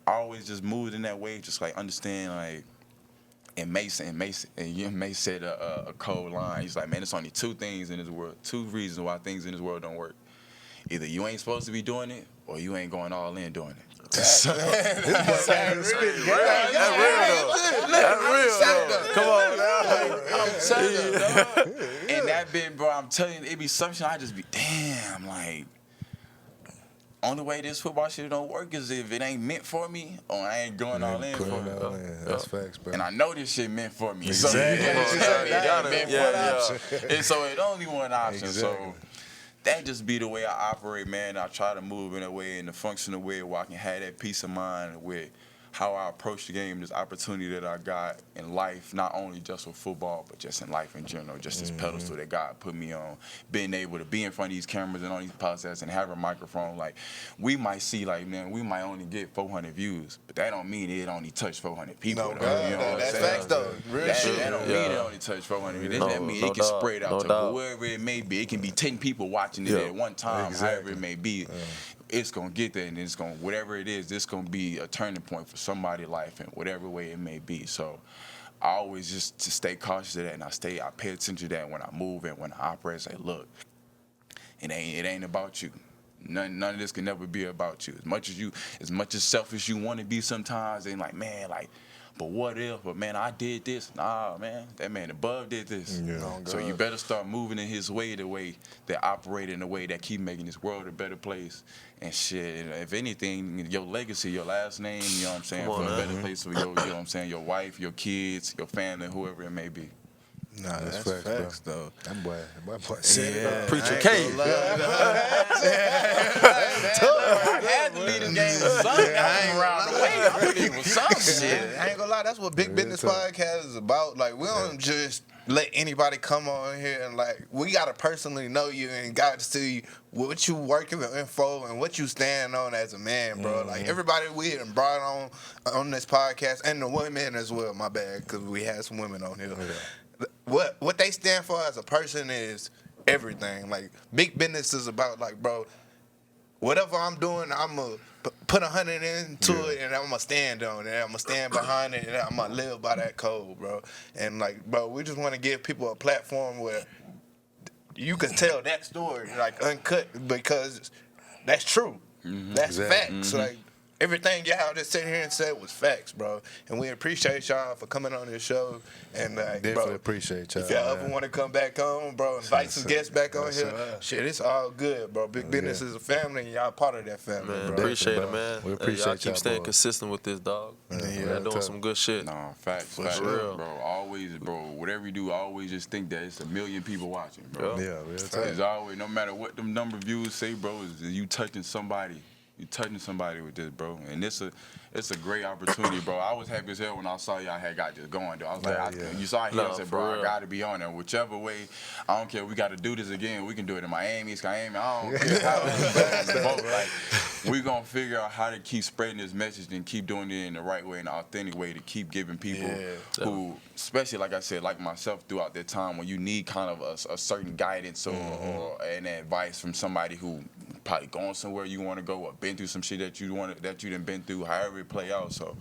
I always just moved in that way, just like understand like. And Mason said a cold line. He's like, man, it's only two things in this world, two reasons why things in this world don't work. Either you ain't supposed to be doing it, or you ain't going all in doing it. So, That's real, though. Come on now. I'm telling you, dog. And that been, bro, I'm telling you, it be something I just be, damn, like, only way this football shit don't work is if it ain't meant for me, or I ain't going all in for it. That's facts, bro. And I know this shit meant for me. So Exactly. And so it's only one option. So Exactly. that just be the way I operate, man. I try to move in a way, in a functional way where I can have that peace of mind with how I approach the game, this opportunity that I got in life, not only just with football, but just in life in general, just this pedestal that God put me on, being able to be in front of these cameras and on these podcasts and have a microphone. Like, we might see, like, man, we might only get 400 views, but that don't mean it only touched 400 people. No, though, God, you know what I'm that's saying? facts though. Real That shit. don't mean it only touched 400 people. That mean it can doubt. spread out No to doubt. whoever it may be. It can be 10 people watching it at one time, however it may be. It's gonna get there, and it's gonna, whatever it is, this gonna be a turning point for somebody's life in whatever way it may be. So I always just to stay cautious of that, and I pay attention to that when I move and when I operate. Say, look, it ain't about you. None of this can never be about you. As much as selfish you want to be sometimes, and like, man, like, but what if? But man, I did this. Nah, man, that man above did this. Yeah. So you better start moving in his way, the way that operate in the way that keep making this world a better place. And shit, if anything, your legacy, your last name, you know what I'm saying, Come on, for a man. better place for your, you know what I'm saying, your wife, your kids, your family, whoever it may be. Nah, that's facts, facts, bro. though. That boy said it. Yeah, Preacher I ain't K. gonna lie. I had to lead the game with something. I ain't around the way. I lead with some shit. I ain't gonna lie, that's what Big Business Podcast is about. Like, we don't just let anybody come on here and, like, we gotta personally know you and got to see what you working for and what you stand on as a man, bro. Like, everybody we done brought on this podcast, and the women as well, my bad, because we had some women on here. What they stand for as a person is everything. Like, Big Business is about, like, bro, whatever I'm doing, I'm going to put 100 into it, and I'm going to stand on it. I'm going to stand behind it, and I'm going to live by that code, bro. And, like, bro, we just want to give people a platform where you can tell that story, like, uncut, because that's true. That's facts. Like, everything y'all just sit here and said was facts, bro. And we appreciate y'all for coming on this show. And, like, Definitely bro, appreciate y'all. if y'all ever man. want to come back on, bro, invite some guests back on Yes, here. sir. Shit, it's all good, bro. Big Business is a family, and y'all part of that family, Man, bro. appreciate bro. it, man. We Hey, appreciate y'all keep y'all, staying boy. consistent with this, dog. Y'all doing some good shit. No, facts, For facts, sure. bro. Always, bro. Whatever you do, always just think that it's a million people watching, bro. Yeah. Yeah, real talk. It's always, no matter what them number of views say, bro, is you touching somebody You touching somebody with this, bro, and it's a great opportunity, bro. I was happy as hell when I saw y'all had got this going, though. I was like, you saw it here, I said, bro, I got to be on there. Whichever way, I don't care. We got to do this again. We can do it in Miami, I don't care how it's going. Like, we gonna figure out how to keep spreading this message and keep doing it in the right way and the authentic way to keep giving people who, especially like I said, like myself, throughout that time when you need kind of a certain guidance or an advice from somebody who probably going somewhere you want to go or been through some shit that you done been through, however it play out. So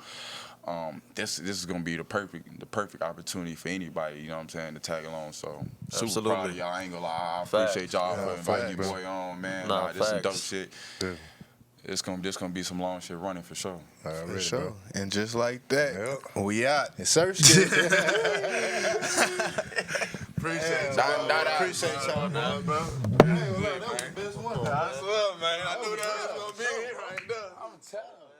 this is gonna be the perfect opportunity for anybody, you know what I'm saying, to tag along. So super proud of y'all. I ain't gonna lie, I appreciate y'all for inviting your boy on, man. This is some dope shit. Yeah. This gonna be some long shit running for sure. For sure. And just like that, we out. And search Appreciate y'all, bro. That was the best one. I swear, man. I knew that was gonna be it right there. I'm telling you.